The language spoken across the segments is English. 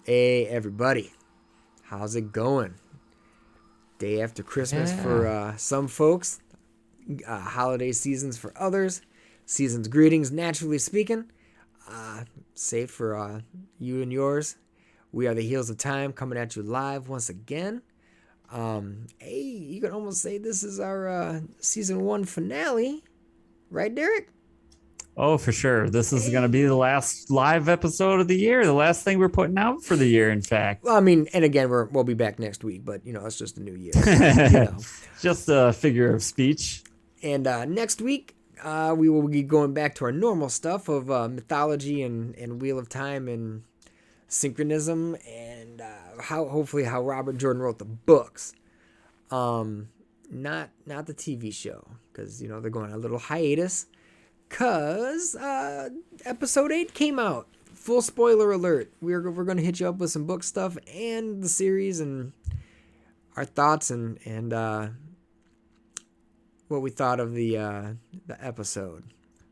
Hey, everybody. How's it going? Day after Christmas for Yeah. some folks, holiday seasons for others, season's greetings, naturally speaking. Uh, Safe for you and yours. We are the Heels of Time coming at you live once again. Hey, you can almost say this is our season one finale, right, Derek? Oh, for sure. This is going to be the Hey. last live episode of the year, the last thing we're putting out for the year, in fact. Well, I mean, and again, we'll be back next week, but it's just a new year, so. Just a figure of speech. And next week, we will be going back to our normal stuff of mythology and Wheel of Time and synchronism and hopefully how Robert Jordan wrote the books. Not the TV show because they're going on a little hiatus because episode 8 came out. Full spoiler alert. We're going to hit you up with some book stuff and the series and our thoughts and what we thought of the episode.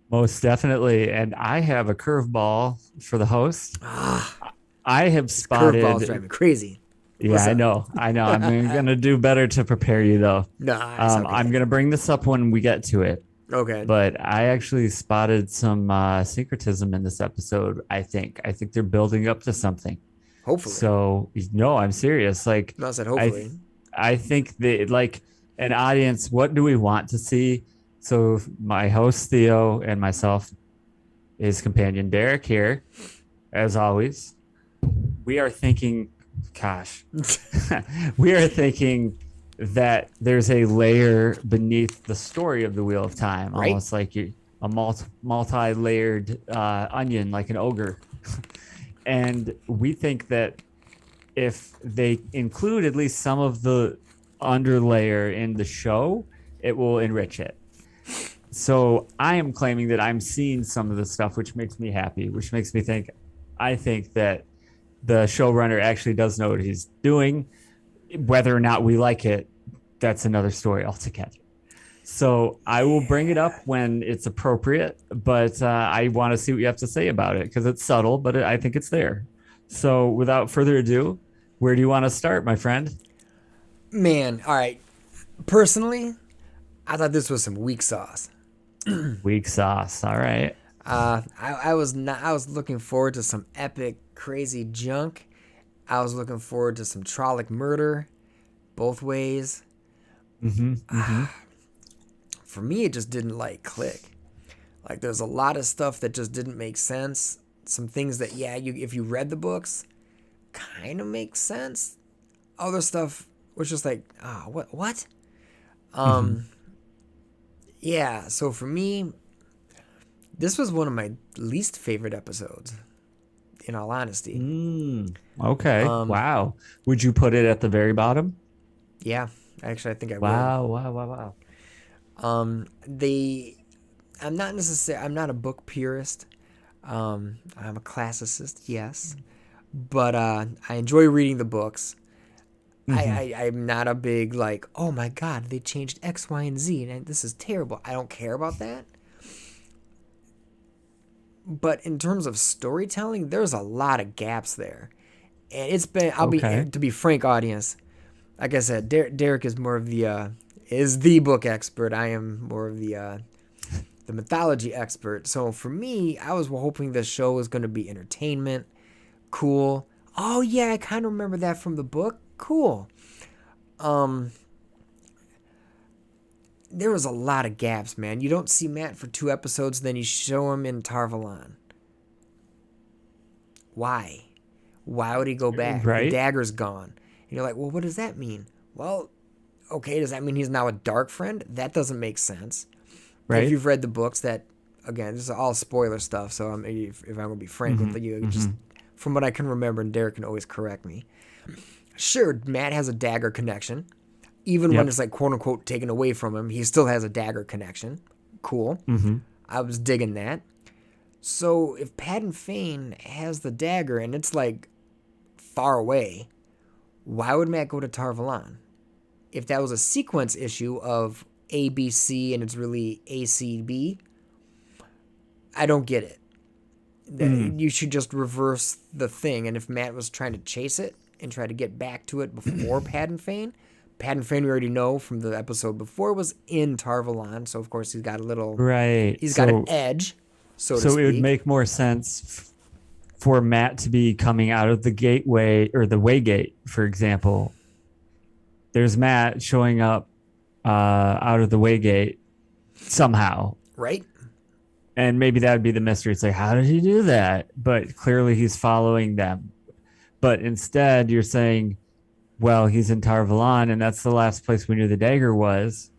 Most definitely. And I have a curveball for the host. Ah, I have this curveball's spotted. driving me crazy. Yeah, What's I up? know. I know. I'm going to do better to prepare you, though. Nah, it's I'm okay. going to bring this up when we get to it. Okay. But I actually spotted some syncretism in this episode. I think they're building up to something. Hopefully. So no, I'm serious. Like No, I said I, th- hopefully. I think that like an audience, what do we want to see? So my host Theo and myself, his companion Derek here, as always, we are thinking, gosh, we are thinking that there's a layer beneath the story of the Wheel of Time, Right? almost like a multi-layered onion, like an ogre. And we think that if they include at least some of the underlayer in the show, it will enrich it. So I am claiming that I'm seeing some of the stuff, which makes me happy, which makes me think, I think that the showrunner actually does know what he's doing. Whether or not we like it, that's another story altogether. So I will bring it up Yeah. when it's appropriate, but I want to see what you have to say about it because it's subtle, but I think it's there. So without further ado, where do you want to start, my friend? Man, all right. Personally, I thought this was some weak sauce. Weak sauce. All right. I was not. I was looking forward to some epic, crazy junk. I was looking forward to some Trolloc murder, both ways. Mm-hmm. Mm-hmm. For me, it just didn't click. Like there's a lot of stuff that just didn't make sense. Some things that if you read the books, kind of makes sense. Other stuff was just like, what? Mm-hmm. Um, yeah. So for me, this was one of my least favorite episodes. In all honesty, Okay. um, Wow. Would you put it at the very bottom? yeah. Actually, I think I would. Wow. Wow. Wow. Wow. They, I'm not a book purist. I'm a classicist, yes, but I enjoy reading the books. Mm-hmm. I'm not a big oh my god, they changed X, Y, and Z, and this is terrible. I don't care about that. But in terms of storytelling, there's a lot of gaps there, and it's been. I'll be Okay. to be frank, audience. Like I said, Derek is more of the book expert. I am more of the mythology expert. So for me, I was hoping this show was going to be entertainment, cool. Oh yeah, I kind of remember that from the book. Cool. Um, there was a lot of gaps, man. You don't see Matt for 2 episodes, then you show him in Tarvalon. Why? Why would he go back? The Right. dagger's gone. And you're like, well, what does that mean? Well, okay, does that mean he's now a dark friend? That doesn't make sense. If Right. you've read the books, that again, this is all spoiler stuff. So if I'm gonna be frank Mm-hmm. with you, Mm-hmm. just from what I can remember, and Derek can always correct me. Sure, Matt has a dagger connection, even when Yep. it's quote unquote taken away from him. He still has a dagger connection. Cool. Mm-hmm. I was digging that. So if Padden Fane has the dagger and it's far away, why would Matt go to Tarvalon? If that was a sequence issue of ABC and it's really ACB, I don't get it. that you should just reverse the thing. And if Matt was trying to chase it and try to get back to it before Padan Fain we already know from the episode before was in Tarvalon, so of course he's got a little Right. He's got an edge, so to speak. It would make more sense for Matt to be coming out of the gateway or the Waygate, for example. There's Matt showing up out of the Waygate somehow. Right. And maybe that would be the mystery. It's like, how did he do that? But clearly he's following them. But instead you're saying, well, he's in Tarvalon, and that's the last place we knew the dagger was.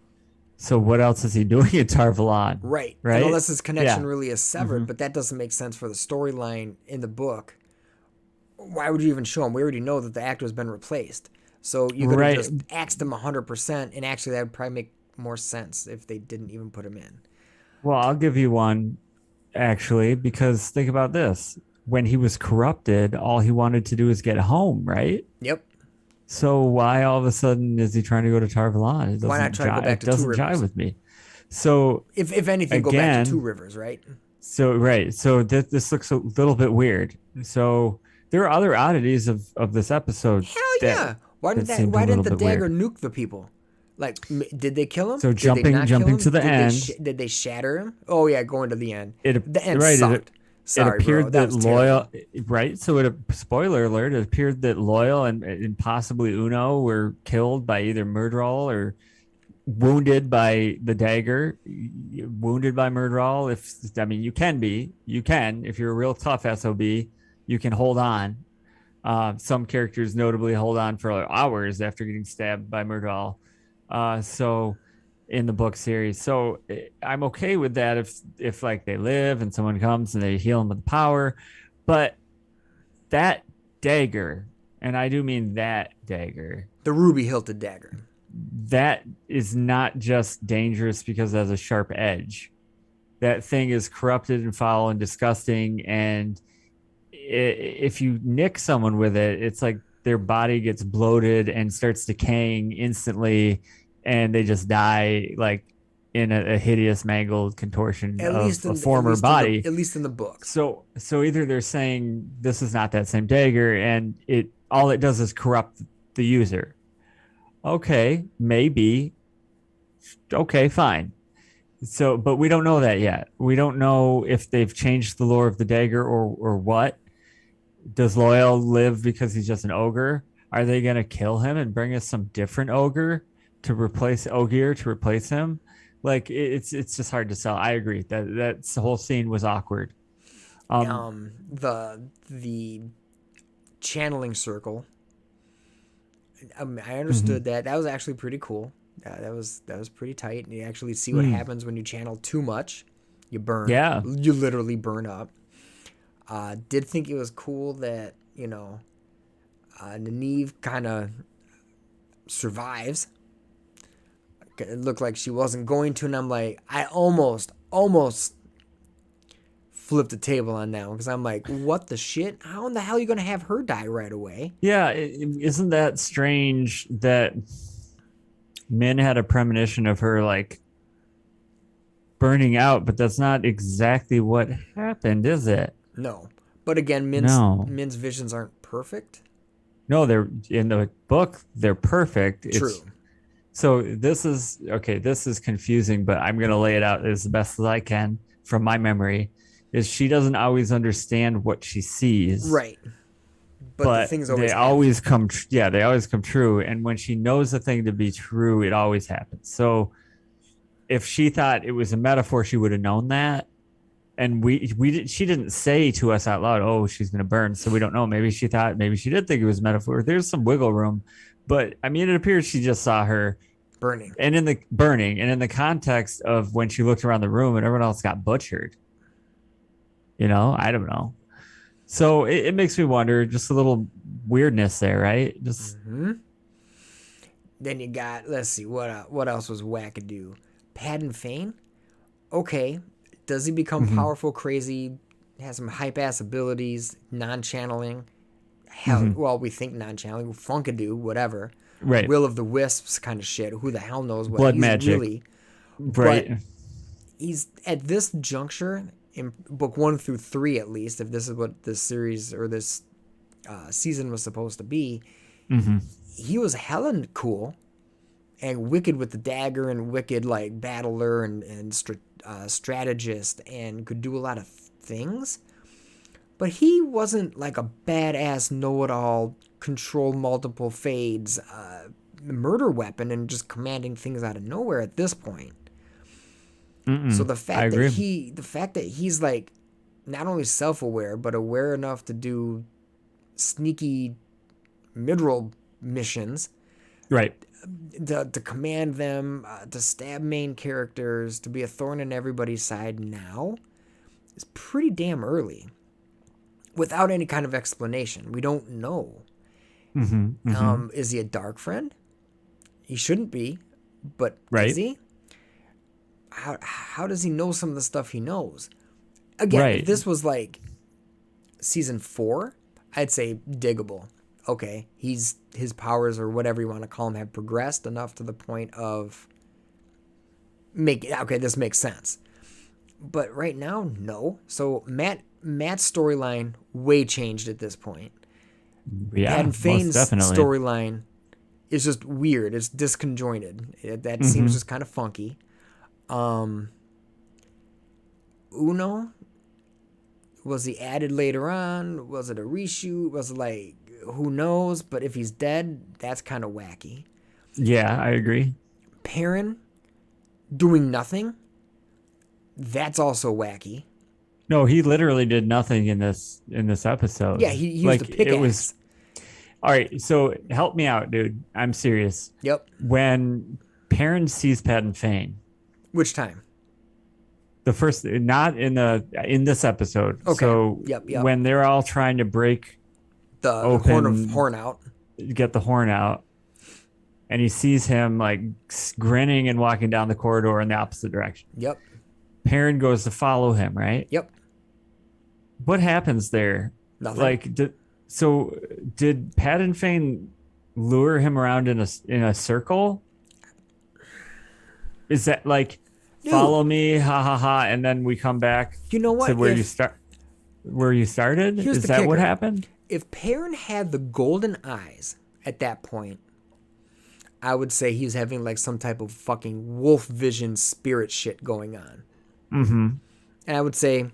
So what else is he doing in Tarvalon? Right. Right. And unless his connection really is severed, but that doesn't make sense for the storyline in the book. Why would you even show him? We already know that the actor has been replaced. So you could have just axed him 100%, and actually that would probably make more sense if they didn't even put him in. Well, I'll give you one, actually, because think about this. When he was corrupted, all he wanted to do was get home, right? Yep. So why all of a sudden is he trying to go to Tarvalon? Why not try to go back to It doesn't Two Rivers? jive with me. So if anything, go back to Two Rivers, right? So this looks a little bit weird. So there are other oddities of this episode. Hell yeah! Why didn't the dagger nuke the people? Like, did they kill him? So jumping to the end. Did they shatter him? Oh yeah, going to the end. The end sucked. Sorry, it appeared bro. that Loyal, right? So spoiler alert, it appeared that Loyal and possibly Uno were killed by either Myrddraal or wounded by the dagger, wounded by Myrddraal. You can, if you're a real tough SOB, you can hold on. Some characters notably hold on for hours after getting stabbed by Myrddraal. So in the book series. So I'm okay with that if like they live and someone comes and they heal them with power. But that dagger, and I do mean that dagger, the ruby hilted dagger, that is not just dangerous because it has a sharp edge. That thing is corrupted and foul and disgusting. And if you nick someone with it, it's like their body gets bloated and starts decaying instantly, and they just die like in a hideous mangled contortion of a former body. At least in the book. So either they're saying this is not that same dagger, and all it does is corrupt the user. Okay, maybe. Okay, fine. So, but we don't know that yet. We don't know if they've changed the lore of the dagger or what. Does Loyal live because he's just an ogre? Are they going to kill him and bring us some different ogre to replace Ogier to replace him? Like it's just hard to sell. I agree that the whole scene was awkward. The channeling circle. I understood that was actually pretty cool. That was pretty tight. And you actually see what happens when you channel too much. You burn. Yeah. You literally burn up. Did think it was cool that Nynaeve kind of survives. It looked like she wasn't going to, and I'm like, I almost flipped the table on that one because I'm like, what the shit? How in the hell are you going to have her die right away? Yeah, isn't that strange that Min had a premonition of her like burning out, but that's not exactly what happened, is it? No, but again, Min's visions aren't perfect. No, they're in the book. They're perfect. True. So this is confusing, but I'm going to lay it out as the best as I can from my memory. Is she doesn't always understand what she sees, right? But the things always always come true. And when she knows the thing to be true, it always happens. So if she thought it was a metaphor, she would have known that. And she didn't say to us out loud, "Oh, she's going to burn." So we don't know. Maybe she did think it was a metaphor. There's some wiggle room, but I mean, it appears she just saw her burning, and in the context of when she looked around the room and everyone else got butchered. I don't know. So it makes me wonder, just a little weirdness there, right? Just. Then you got, let's see, what else was wackadoo? Padan Fain? Okay. Does he become powerful, crazy, has some hype-ass abilities, non-channeling? Hell, well, we think non-channeling, Funkadoo, whatever. Right. Will of the Wisps kind of shit. Who the hell knows what Blood he's magic. Really, right. But he's, at this juncture in book 1 through 3 at least, if this is what this series or this season was supposed to be, he was hella cool and wicked with the dagger and wicked like battler and strategist and could do a lot of things. But he wasn't like a badass know-it-all, control multiple fades, murder weapon and just commanding things out of nowhere at this point. So the fact that he's like not only self-aware but aware enough to do sneaky mid-roll missions, Right. to command them, to stab main characters, to be a thorn in everybody's side now is pretty damn early. Without any kind of explanation. We don't know. Is he a dark friend? He shouldn't be, but is he? How does he know some of the stuff he knows? Again, if this was like season 4, I'd say diggable. Okay, his powers or whatever you want to call them have progressed enough to the point of this makes sense. But right now, no. So Matt's storyline way changed at this point. Yeah, Patton Fane's storyline is just weird. It's disconjointed. That seems just kind of funky. Uno, was he added later on? Was it a reshoot? Was it like, who knows? But if he's dead, that's kind of wacky. Yeah, I agree. Perrin doing nothing, that's also wacky. No, he literally did nothing in this episode. Yeah, he used a pickaxe. All right, so help me out, dude. I'm serious. Yep. When Perrin sees Patton Fane. Which time? The first, not in this episode. Okay. So yep. When they're all trying to break the horn out, get the horn out, and he sees him like grinning and walking down the corridor in the opposite direction. Yep. Perrin goes to follow him, right? Yep. What happens there? Nothing. Like, did Patton Fane lure him around in a circle? Is that like, dude, follow me, ha ha ha, and then we come back? You know what? To where you started? Is that what happened? If Perrin had the golden eyes at that point, I would say he was having like some type of fucking wolf vision spirit shit going on. And I would say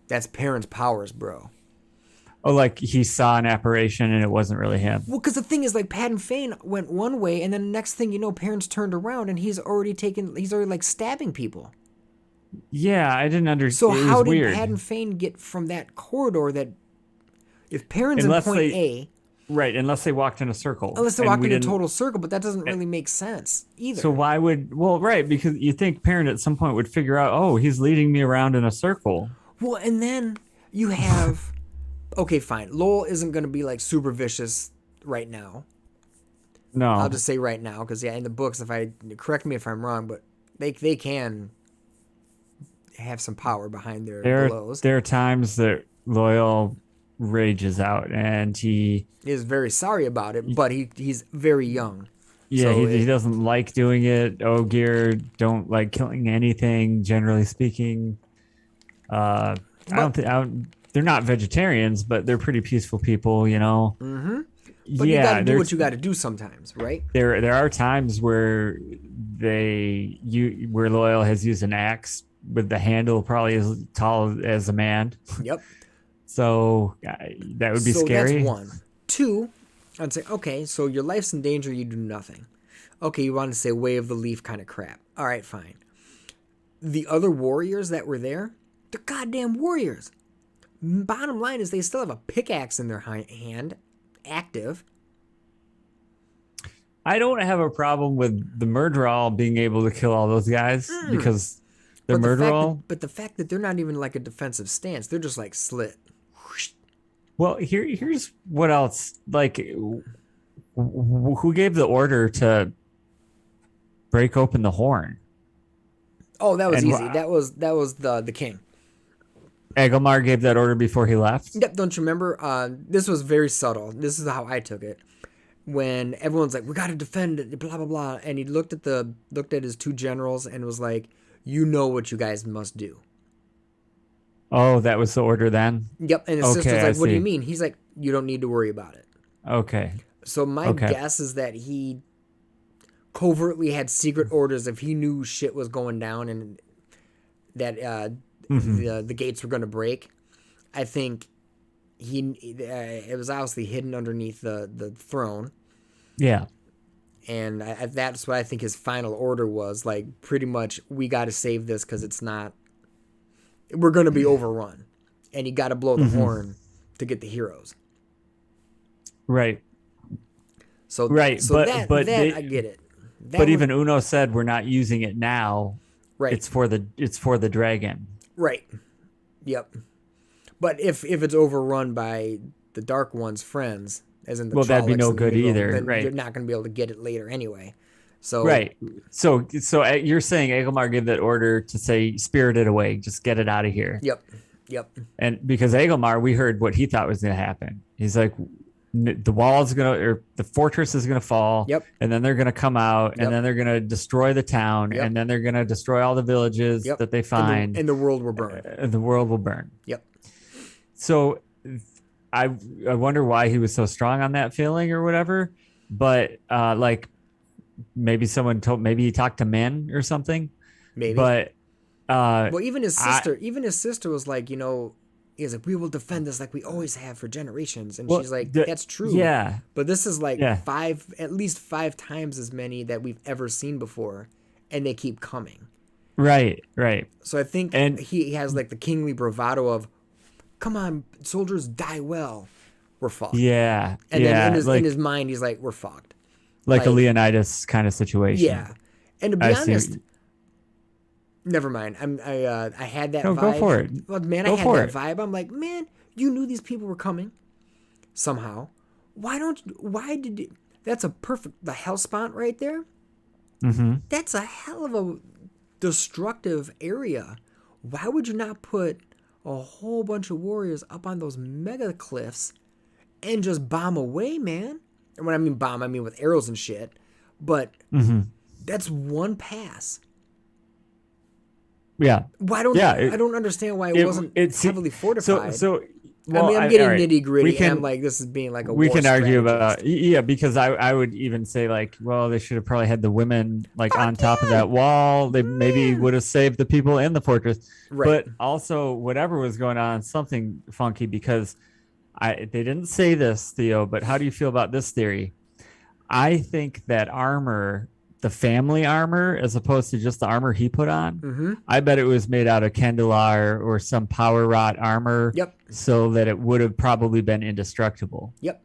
that's Perrin's powers, bro. Oh, like he saw an apparition and it wasn't really him. Well, because the thing is, like, Patton Fane went one way, and then the next thing you know, Perrin's turned around and he's already like stabbing people. Yeah, I didn't understand. So how did Patton Fane get from that corridor that if Perrin's in point A? Right, unless they walked in a circle. Unless they walked in a total circle, but that doesn't really make sense either. So why would... Well, right, because you think Perrin at some point would figure out, oh, he's leading me around in a circle. Well, and then you have... Okay, fine. Lowell isn't going to be like super vicious right now. No. I'll just say right now, because in the books, correct me if I'm wrong, but they can have some power behind their blows. There are times that Loyal rages out and he is very sorry about it, but he's very young. Yeah, so he doesn't like doing it. Ogier don't like killing anything, generally speaking. I don't think they're not vegetarians, but they're pretty peaceful people, you know. But you got to do what you got to do sometimes, right? There are times where where Loyal has used an axe with the handle probably as tall as a man. Yep. So that would be scary. That's one. Two, I'd say, okay, so your life's in danger, you do nothing. Okay, you want to say way of the leaf kind of crap. All right, fine. The other warriors that were there, they're goddamn warriors. Bottom line is they still have a pickaxe in their hand, active. I don't have a problem with the Murderall being able to kill all those guys because the Murderall... But the fact that they're not even like a defensive stance, they're just like slit. Well, here's what else. Like, who gave the order to break open the horn? Oh, that was easy. That was the king. Agelmar gave that order before he left? Yep, don't you remember? This was very subtle. This is how I took it. When everyone's like, we got to defend it, blah, blah, blah. And he looked at his two generals and was like, you know what you guys must do. Oh, that was the order then? Yep. And his Okay, sister's I like, what do you see. mean? He's like, you don't need to worry about it. Okay. So my Okay. guess is that he covertly had secret orders if he knew shit was going down and that the gates were going to break. I think it was obviously hidden underneath the throne, Yeah. and that's what I think his final order was. Like, pretty much, we got to save this because we're going to be overrun, and you got to blow the horn to get the heroes. Right. So Right. so But but that I get it. That but one- even Uno said we're not using it now. right, It's for the dragon. right, yep. But if it's overrun by the Dark One's friends, as in the Well, that'd be Trollocs no and the good Negro, either, then right. you're not going to be able to get it later anyway. So Right. So you're saying Agelmar gave that order to say spirit it away, just get it out of here. Yep. And because Agelmar, we heard what he thought was going to happen. He's like, the wall's going to, or the fortress is going to fall. Yep. And then they're going to come out, Yep. and then they're going to destroy the town, Yep. and then they're going to destroy all the villages Yep. that they find, And the world will burn. and the world will burn. Yep. So I wonder why he was so strong on that feeling or whatever. But like maybe maybe he talked to men or something. Maybe. But well, even his sister was like, he's like, we will defend this like we always have for generations. And Well, she's like, the- that's true. yeah. But this is like Yeah. at least five times as many that we've ever seen before. And they keep coming. Right. So I think And- he has like the kingly bravado of, come on, soldiers, die well. We're fucked. Yeah. And yeah. then like in his mind, he's like, we're fucked. like a like- Leonidas kind of situation. Yeah. And to be I see. honest, never mind. I had that No, vibe. go for it. Well, man, Go I had for that it. vibe. I'm like, man, you knew these people were coming somehow. That's a perfect, the Hellespont right there. Mm-hmm. That's a hell of a destructive area. Why would you not put a whole bunch of warriors up on those mega cliffs and just bomb away, man? And when I mean bomb, I mean with arrows and shit. But that's one pass. Yeah. Why don't Yeah, I don't understand why it wasn't heavily fortified. So well, I mean, I'm getting all right. nitty gritty. We can- I'm like, this is being like a we war can argue strategist. about because I would even say like, well, they should have probably had the women like on top of that wall. They maybe would have saved the people in the fortress. Right. But also whatever was going on, something funky because they didn't say this, Theo, but how do you feel about this theory? I think that armor, the family armor, as opposed to just the armor he put on, I bet it was made out of Kandahar or some power rot armor. Yep. So that it would have probably been indestructible. Yep.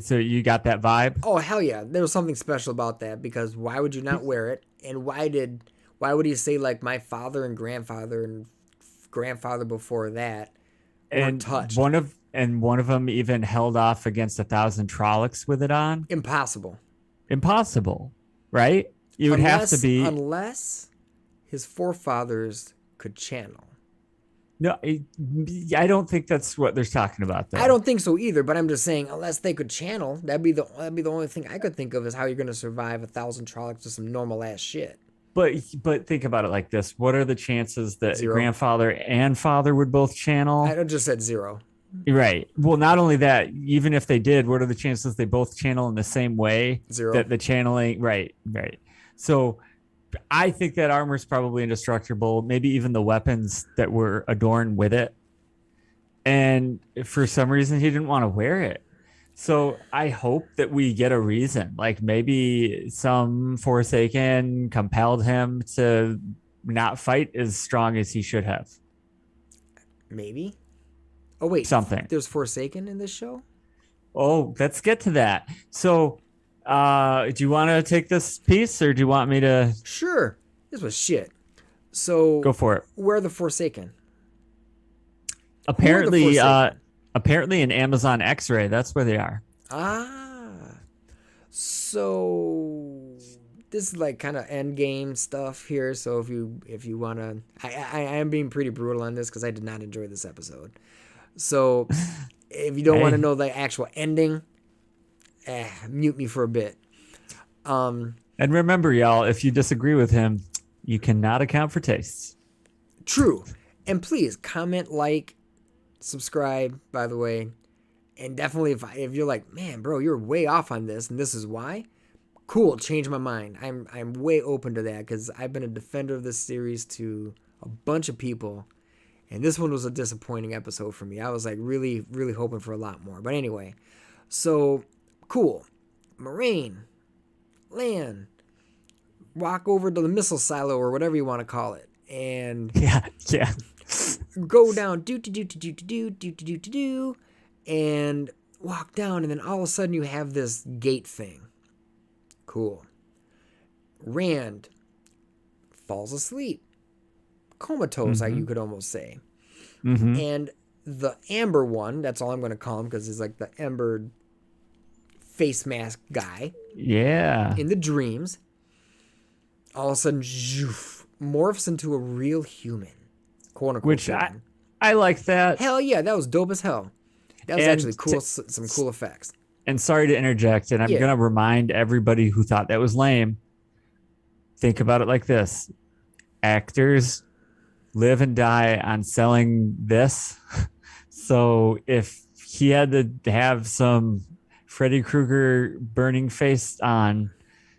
So you got that vibe? Oh hell yeah! There was something special about that because why would you not wear it? And why would he say like my father and grandfather before that weren't And touched? one of them even held off against 1,000 Trollocs with it on. Impossible. Impossible, right? You would have to be. Unless his forefathers could channel. No, I don't think that's what they're talking about. Though. I don't think so either, but I'm just saying, unless they could channel, that'd be the only thing I could think of is how you're gonna survive 1,000 Trollocs with some normal ass shit. But think about it like this: what are the chances that Zero. grandfather and father would both channel? I just said zero. Right. Well, not only that, even if they did, what are the chances they both channel in the same way? Zero. That the channeling, right. So I think that armor is probably indestructible, maybe even the weapons that were adorned with it. And for some reason, he didn't want to wear it. So I hope that we get a reason, like maybe some Forsaken compelled him to not fight as strong as he should have. Maybe. Oh wait, Something. There's Forsaken in this show. Oh, let's get to that. So, do you want to take this piece, or do you want me to Sure. This was shit. So go for it? where are the Forsaken? Apparently, Forsaken? apparently in Amazon X-Ray, that's where they are. So this is like kind of end game stuff here. So if you wanna, I am being pretty brutal on this because I did not enjoy this episode. So if you don't want to Hey. know the actual ending, mute me for a bit. And remember, y'all, if you disagree with him, you cannot account for tastes. True. And please comment, like, subscribe, by the way. And definitely if you're like, man, bro, you're way off on this and this is why, cool, change my mind. I'm way open to that because I've been a defender of this series to a bunch of people. And this one was a disappointing episode for me. I was like really, really hoping for a lot more. But anyway, so cool. Moraine, Lan, walk over to the missile silo or whatever you want to call it. And Yeah. go down, do, and walk down. And then all of a sudden you have this gate thing. Cool. Rand falls asleep. Comatose, you could almost say. And the Amber one, that's all I'm going to call him because he's like the Ember face mask guy. Yeah. In the dreams, all of a sudden, zhoof, morphs into a real human. Quote unquote. Which I like that. Hell yeah, that was dope as hell. That was And actually cool. Some cool effects. And sorry to interject, and I'm going to remind everybody who thought that was lame. Think about it like this. Actors live and die on selling this. So if he had to have some Freddy Krueger burning face on,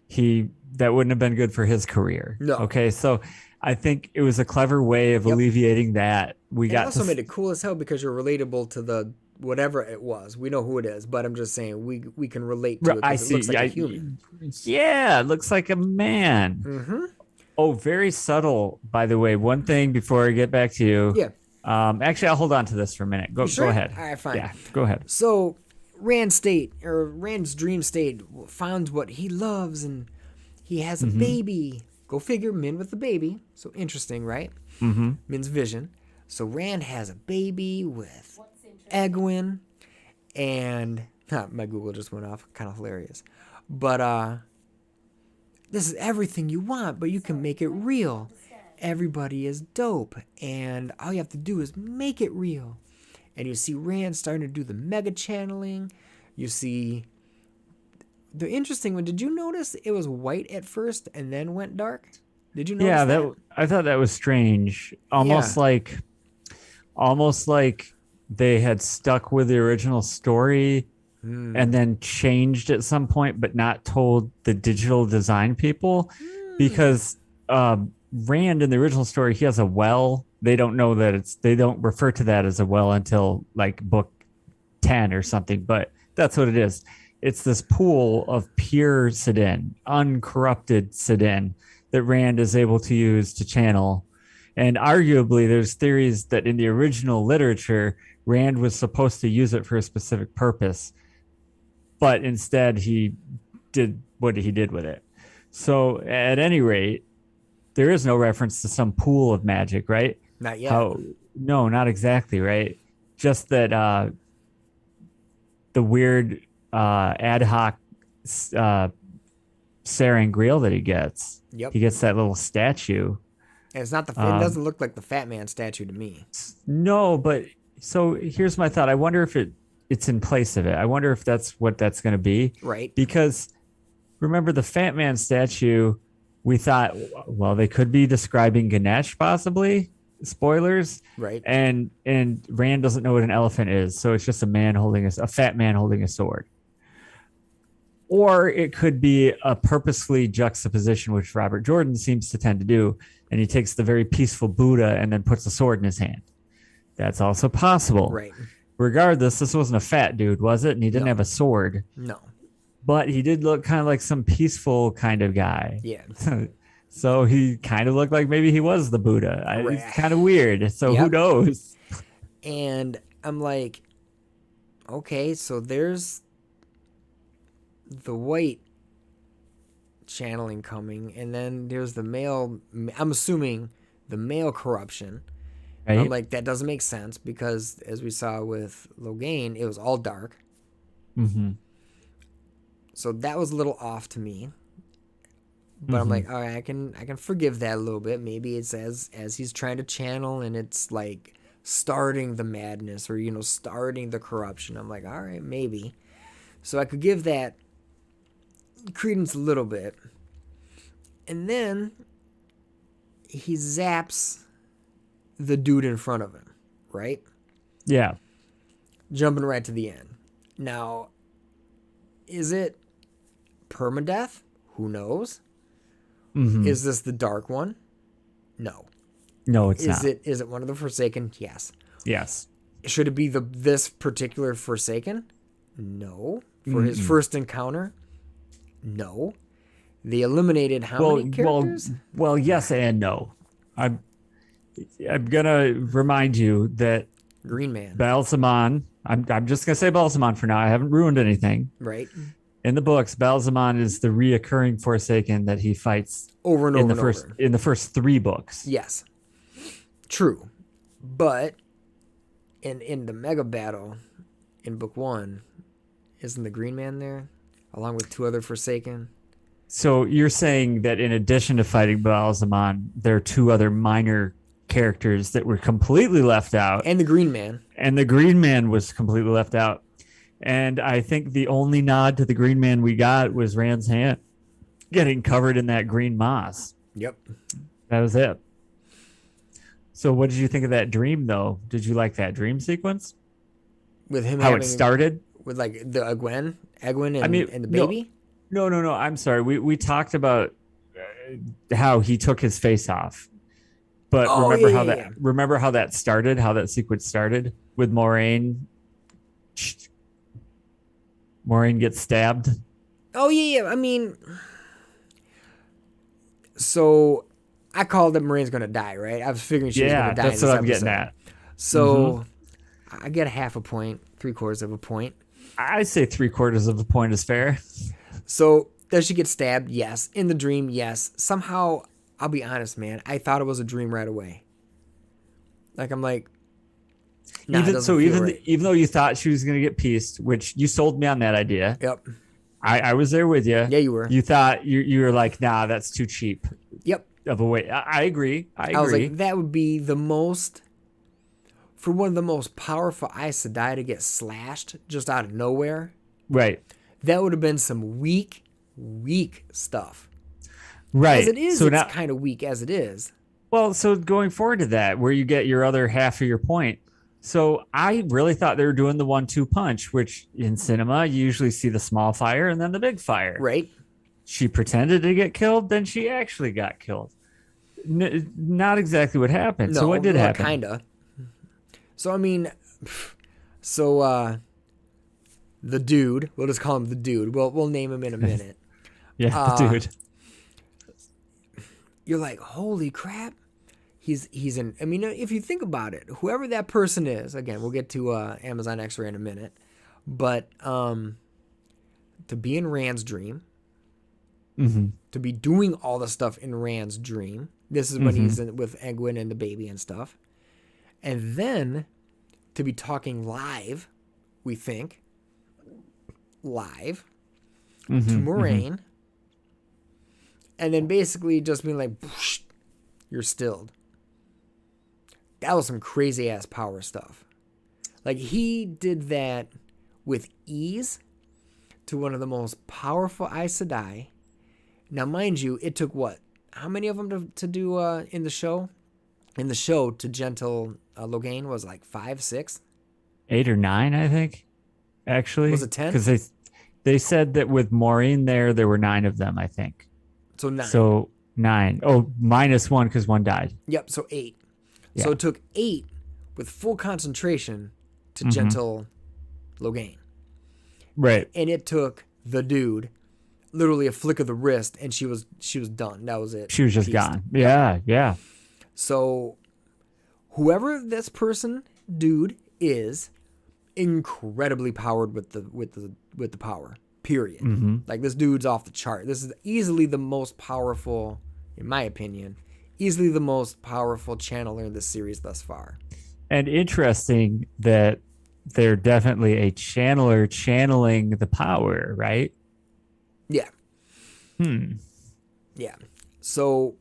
that wouldn't have been good for his career. No. Okay, so I think it was a clever way of alleviating that. It also made it cool as hell because you're relatable to the whatever it was. We know who it is, but I'm just saying we can relate to it because it looks like a human. Yeah, it looks like a man. Mm-hmm. Oh, very subtle, by the way. One thing before I get back to you. Yeah. Actually, I'll hold on to this for a minute. Go ahead. All right, fine. Yeah, go ahead. So Rand's dream state finds what he loves and he has a baby. Go figure, Min with the baby. So interesting, right? Mm-hmm. Min's vision. So Rand has a baby with Egwene, and my Google just went off. Kind of hilarious. But this is everything you want, but you can make it real. Everybody is dope, and all you have to do is make it real. And you see Rand starting to do the mega channeling. You see the interesting one. Did you notice it was white at first and then went dark? Did you notice that? I thought that was strange. Almost like they had stuck with the original story and then changed at some point, but not told the digital design people because Rand in the original story, he has a well. They don't know that they don't refer to that as a well until like book 10 or something, but that's what it is. It's this pool of pure Sidin, uncorrupted Sidin that Rand is able to use to channel. And arguably, there's theories that in the original literature, Rand was supposed to use it for a specific purpose, but instead he did what he did with it. So at any rate, there is no reference to some pool of magic, right? Not yet. No, not exactly, right? Just that the weird ad hoc Sarangreal that he gets. Yep. He gets that little statue. And it's not it doesn't look like the Fat Man statue to me. No, but so here's my thought. I wonder if it's in place of it. I wonder if that's what that's going to be. Right. Because remember the Fat Man statue, we thought, well, they could be describing Ganesh possibly. Spoilers. Right. And Rand doesn't know what an elephant is, so it's just a fat man holding a sword. Or it could be a purposefully juxtaposition, which Robert Jordan seems to tend to do, and he takes the very peaceful Buddha and then puts a sword in his hand. That's also possible. Right. Regardless, this wasn't a fat dude, was it? And he didn't have a sword. No. But he did look kind of like some peaceful kind of guy. Yeah. So he kind of looked like maybe he was the Buddha. It's kind of weird. So who knows? And I'm like, okay, so there's the white channeling coming, and then there's the male. I'm assuming the male corruption. Right? I'm like, that doesn't make sense because as we saw with Logain, it was all dark. Mm-hmm. So that was a little off to me. But I'm like, all right, I can forgive that a little bit. Maybe it's as he's trying to channel and it's like starting the madness or, starting the corruption. I'm like, all right, maybe. So I could give that credence a little bit. And then he zaps the dude in front of him, right? Yeah. Jumping right to the end. Now, is it permadeath? Who knows? Mhm. Is this the Dark One? No. No, it's Is not. it one of the Forsaken? Yes. Yes. Should it be this particular Forsaken? No. For his first encounter? No. They eliminated how many characters? Well, yes and no. I'm gonna remind you that Green Man, Balsamon. I'm just gonna say Balsamon for now. I haven't ruined anything. right? In the books, Balsamon is the reoccurring Forsaken that he fights Over and over and over. in the first 3 books. Yes. True. But in the mega battle in book 1, isn't the Green Man there? Along with 2 other Forsaken? So you're saying that in addition to fighting Balsamon, there are 2 other minor characters that were completely left out, And the Green Man. and the Green Man was completely left out. And I think the only nod to the Green Man we got was Rand's hand getting covered in that green moss. Yep. That was it. So what did you think of that dream, though? Did you like that dream sequence? With him How having, it started? with like the Egwene and, I mean, and the no. baby? No. I'm sorry. We talked about how he took his face off. But Oh, yeah. remember how that started, how that sequence started with Moraine. Moraine gets stabbed. Oh, yeah. I mean, so I called that Marine's going to die, right? I was figuring she was going Yeah, to die. that's in this what I'm episode. getting at. So I get a half a point, 3/4 of a point. I say 3/4 of a point is fair. So does she get stabbed? Yes. In the dream, yes. Somehow, I'll be honest, man. I thought it was a dream right away. Like, I'm like, nah, it doesn't feel right. Even though you thought she was going to get pieced, which you sold me on that idea, Yep. I was there with you. Yeah, you were. You thought you were like, nah, that's too cheap Yep. of a way. I agree. I was agree. like, that would be the most, for one of the most powerful Aes Sedai to get slashed just out of nowhere. Right. That would have been some weak stuff. Right. As it is, so it's now, kind of weak as it is. well, so going forward to that, where you get your other half of your point. So I really thought they were doing the 1-2 punch, which in cinema, you usually see the small fire and then the big fire. Right? She pretended to get killed, then she actually got killed. Not exactly what happened. No, So what did well, happen? Kinda. So, I mean, the dude, we'll just call him the dude. We'll name him in a minute. Yeah, the dude. You're like, holy crap. He's in, I mean, if you think about it, whoever that person is, again, we'll get to Amazon X-Ray in a minute, but to be in Rand's dream, to be doing all the stuff in Rand's dream, this is when he's with Egwene and the baby and stuff, and then to be talking live, we think, to Moraine, and then basically just being like, you're stilled. That was some crazy ass power stuff. Like, he did that with ease to one of the most powerful Aes Sedai. Now, mind you, it took what? How many of them to do in the show? In the show, to gentle Logain was like 5, 6? 8 or 9, I think. Actually, Was it 10? Because they said that with Maureen there were 9 of them, I think. So 9. So 9. Oh, minus 1 because 1 died. Yep, so 8. Yeah. So it took 8 with full concentration to gentle Logain. Right. And it took the dude literally a flick of the wrist, and she was done. That was it. She was just Peaced. gone. Yeah. So whoever this person, dude, is incredibly powered with the power. Period. Like, this dude's off the chart. This is easily the most powerful, in my opinion, easily the most powerful channeler in this series thus far. And interesting that they're definitely a channeler channeling the power, right? Yeah. Yeah. So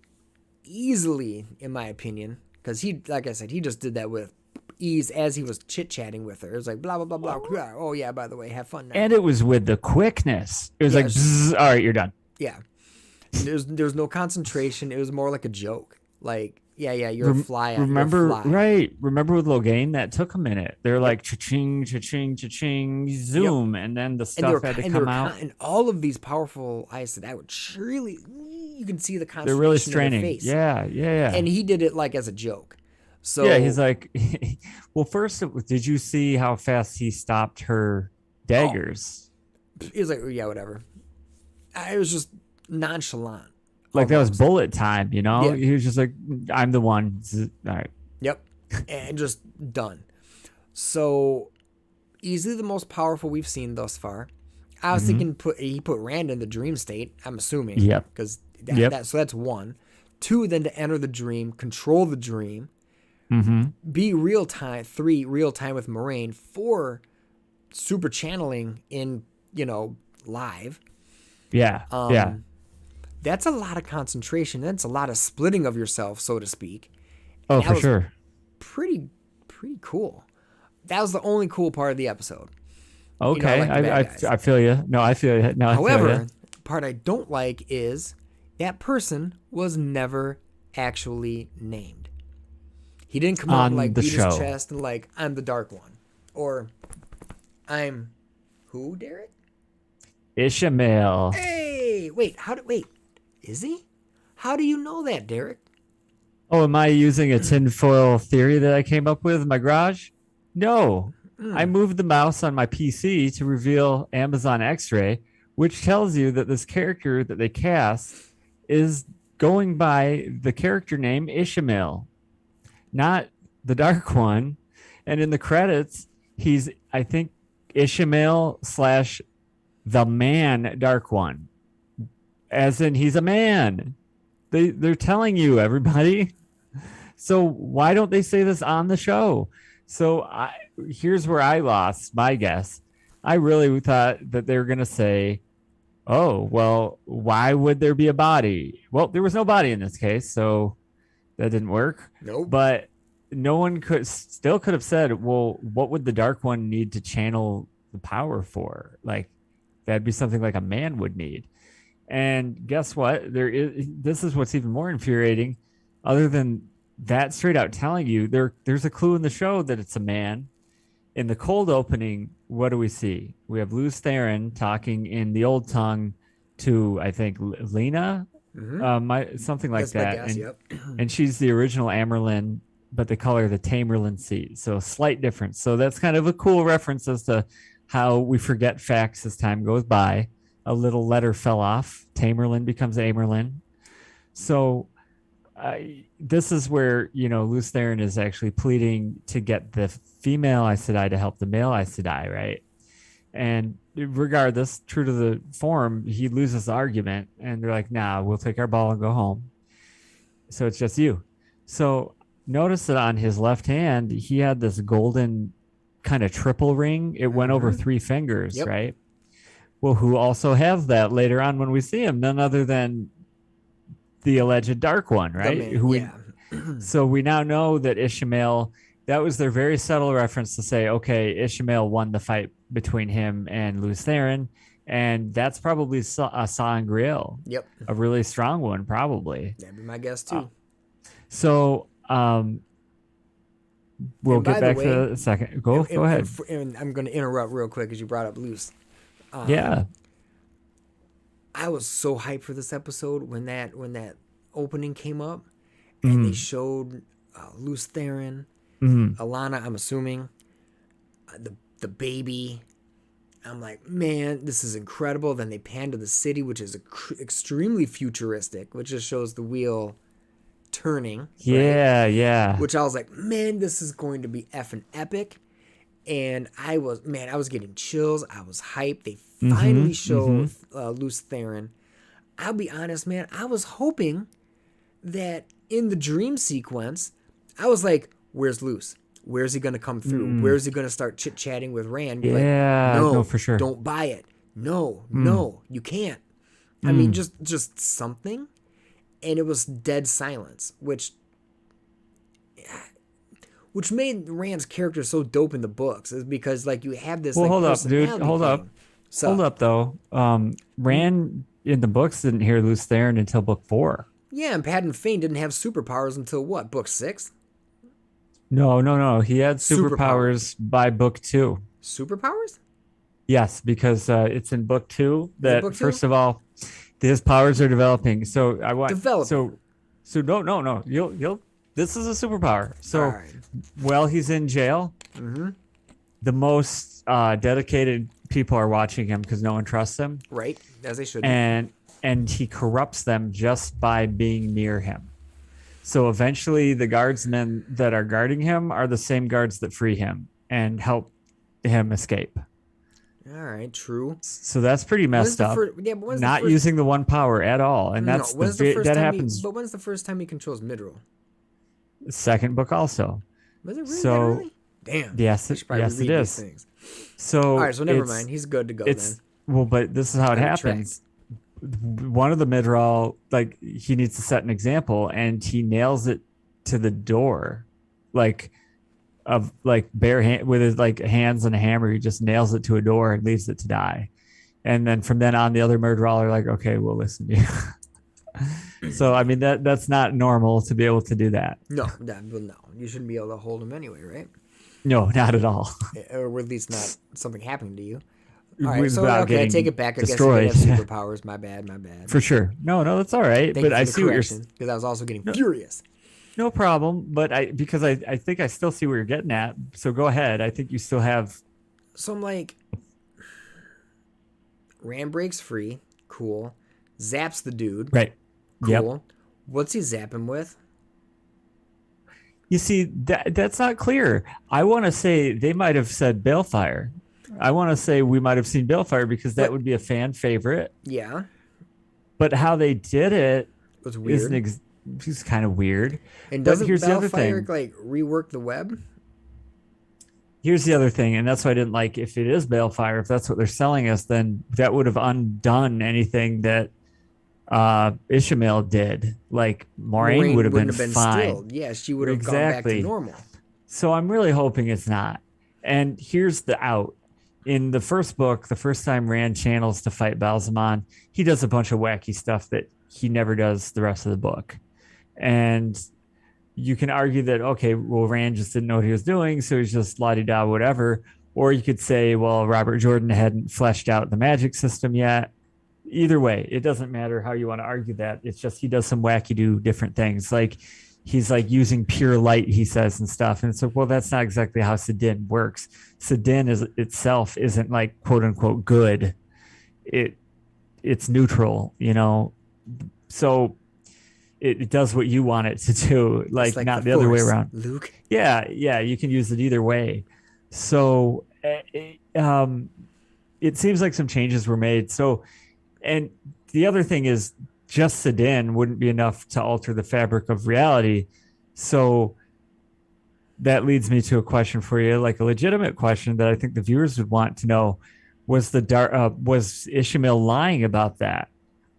easily, in my opinion, because he, like I said, he just did that with ease as he was chit-chatting with her. It was like, blah, blah, blah, blah, blah. Oh, yeah, by the way, have fun now. And it was with the quickness. It was like, bzz, all right, you're done. Yeah. There's no concentration. It was more like a joke. Like, Yeah, yeah, you're a fly. You're a Remember, fly. right? Remember with Logain, that took a minute. They're like cha-ching, cha-ching, cha-ching, Yep. zoom, and then the And they were stuff had to and they come were out. and all of these powerful Aes Sedai would surely you can see the They're really consternation in their straining. face. Yeah, yeah, yeah. And he did it like as a joke. Yeah, he's So, like, well, first, did you see how fast he stopped her oh, daggers? he was like, yeah, whatever. It was just nonchalant, Like that was almost. bullet time, you know? Yeah. He was just like, I'm the one. All right. Yep. And just done. So easily the most powerful we've seen thus far. I was thinking he put Rand in the dream state, I'm assuming. Yep. Because Yep. so that's one. Two, then to enter the dream, control the dream, Mm-hmm. be real time. Three, real time with Moraine. Four, super channeling in, live. Yeah. Yeah. That's a lot of concentration. That's a lot of splitting of yourself, so to speak. Oh, And that for was sure. pretty cool. That was the only cool part of the episode. Okay. like the bad guys. I feel you. No, I feel you. No, I feel However, you. the part I don't like is that person was never actually named. He didn't come out On and like the beat show. his chest and like, I'm the Dark One. Or I'm who, Derek? Ishmael. Hey, wait, is he? How do you know that, Derek? Oh, am I using a tinfoil theory that I came up with in my garage? No. I moved the mouse on my PC to reveal Amazon X-Ray, which tells you that this character that they cast is going by the character name Ishmael, not the Dark One. And in the credits, he's, I think, Ishmael / the man Dark One, as in he's a man. They're telling you, everybody. So why don't they say this on the show? So here's where I lost my guess. I really thought that they were going to say, oh, well, why would there be a body? Well, there was no body in this case, so that didn't work. Nope. But no one could have said, well, what would the Dark One need to channel the power for? Like, that'd be something like a man would need. And guess what? This is what's even more infuriating. Other than that straight out telling you, there's a clue in the show that it's a man. In the cold opening, what do we see? We have Lews Therin talking in the old tongue to, I think, Lena, something like That's my that. guess, yep. And she's the original Amerlin, but they call her the Tamerlin seat. So a slight difference. So that's kind of a cool reference as to how we forget facts as time goes by. A little letter fell off. Tamerlin becomes Amerlin. So this is where, Lews Therin is actually pleading to get the female Aes Sedai to help the male Aes Sedai, right? And regardless, true to the form, he loses the argument, and they're like, nah, we'll take our ball and go home. So it's just you. So notice that on his left hand, he had this golden kind of triple ring. It went over 3 fingers, Yep. right? Well, who also has that later on when we see him? None other than the alleged Dark One, right? So we now know that Ishmael, that was their very subtle reference to say, okay, Ishmael won the fight between him and Lews Therin, and that's probably a Sangreal. Yep. A really strong one, probably. That'd be my guess too. So we'll And by get the back way, to a second. Go ahead. And I'm going to interrupt real quick because you brought up Lews. Yeah. I was so hyped for this episode when that opening came up, and they showed Lews Therin, Alana. I'm assuming the baby. I'm like, man, this is incredible. Then they pan to the city, which is extremely futuristic, which just shows the wheel turning. Yeah, right? yeah. Which I was like, man, this is going to be effing epic. And I was getting chills. I was hyped. They finally showed Lews Therin. I'll be honest, man. I was hoping that in the dream sequence, I was like, where's Lews? Where's he going to come through? Where's he going to start chit-chatting with Rand? Be Yeah, like, no, for sure. Don't buy it. No, you can't. I mean, just something. And it was dead silence, which made Rand's character so dope in the books, is because like you have this. Well, like, hold up, dude. personality Hold up. thing. So, Hold up, though. Rand in the books didn't hear Lews Therin until book 4. Yeah, and Paden Fane didn't have superpowers until what, book 6? No. He had Superpowers. superpowers by book 2. Superpowers? Yes, because it's in book 2 Is it that book 2? first of all, his powers are developing. So Developing. so no. You'll this is a superpower. All So right. while he's in jail, Mm-hmm. the most dedicated people are watching him because no one trusts him, Right, as they should. and he corrupts them just by being near him. So eventually, the guardsmen that are guarding him are the same guards that free him and help him escape. All right, true. So that's pretty messed up. Yeah, but when's Not the first, using the one power at all, and no, that's when's the first that time happens. but when's the first time he controls Midro? Second book also. Was it really? So, that early? Damn. Yes, I should probably yes, it read these is. things. So All right, so never it's- mind. He's good to go It's then. well, but this is how it That happens. One of the Midral, like he needs to set an example, and he nails it to the door, like of like bare hand with his like hands and a hammer. He just nails it to a door and leaves it to die. And then from then on, the other Midral are like, okay, we'll listen to you. So I mean that's not normal to be able to do that. No, you shouldn't be able to hold him anyway, right? No, not at all. Or at least not something happening to you. All right, so Without okay, I getting take it back. I destroyed. guess he did have superpowers. My bad. For sure. No, that's all right. Thank but you for I the see what you're correction, because I was also getting furious. no problem. But I think I still see where you're getting at. So go ahead. I think you still have So I'm like, Ram breaks free. Cool. Zaps the dude. right. Cool. Yep. What's he zap him with? You see, that's not clear. I want to say they might have said Balefire. I want to say we might have seen Balefire because that But- would be a fan favorite. Yeah. But how they did it It was weird. is kind of weird. And but doesn't here's the other Balefire thing. like rework the web? Here's the other thing, and that's why I didn't like if it is Balefire, if that's what they're selling us, then that would have undone anything that Ishmael did. Like Moraine would have been wouldn't fine. stilled. Yeah, she would have gone back to Exactly. normal. So I'm really hoping it's not. And here's the out. In the first book, the first time Rand channels to fight Balzamon, he does a bunch of wacky stuff that he never does the rest of the book. And you can argue that, okay, well, Rand just didn't know what he was doing, so he's just la-di-da, whatever. Or you could say, well, Robert Jordan hadn't fleshed out the magic system yet. Either way, it doesn't matter how you want to argue that. It's just he does some wacky do different things. Like he's like using pure light, he says, and stuff. And it's like, well, that's not exactly how Sidin works. Sidin is itself isn't like quote unquote good. It's neutral, you know. So it does what you want it to do, like, It's not the other way Force, around. Luke. Yeah, you can use it either way. So it seems like some changes were made. So, and the other thing is just Sidin wouldn't be enough to alter the fabric of reality. So that leads me to a question for you, like a legitimate question that I think the viewers would want to know. Was was Ishmael lying about that?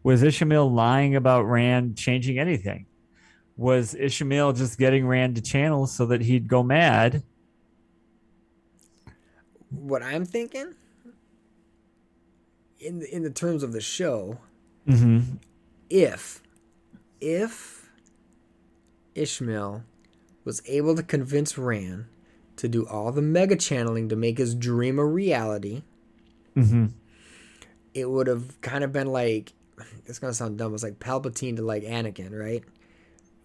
Was Ishmael lying about Rand changing anything? Was Ishmael just getting Rand to channel so that he'd go mad? What I'm thinking, in the terms of the show, Mm-hmm. if Ishmael was able to convince Rand to do all the mega channeling to make his dream a reality, Mm-hmm. it would have kind of been like, it's gonna sound dumb, it's like Palpatine to like Anakin, right?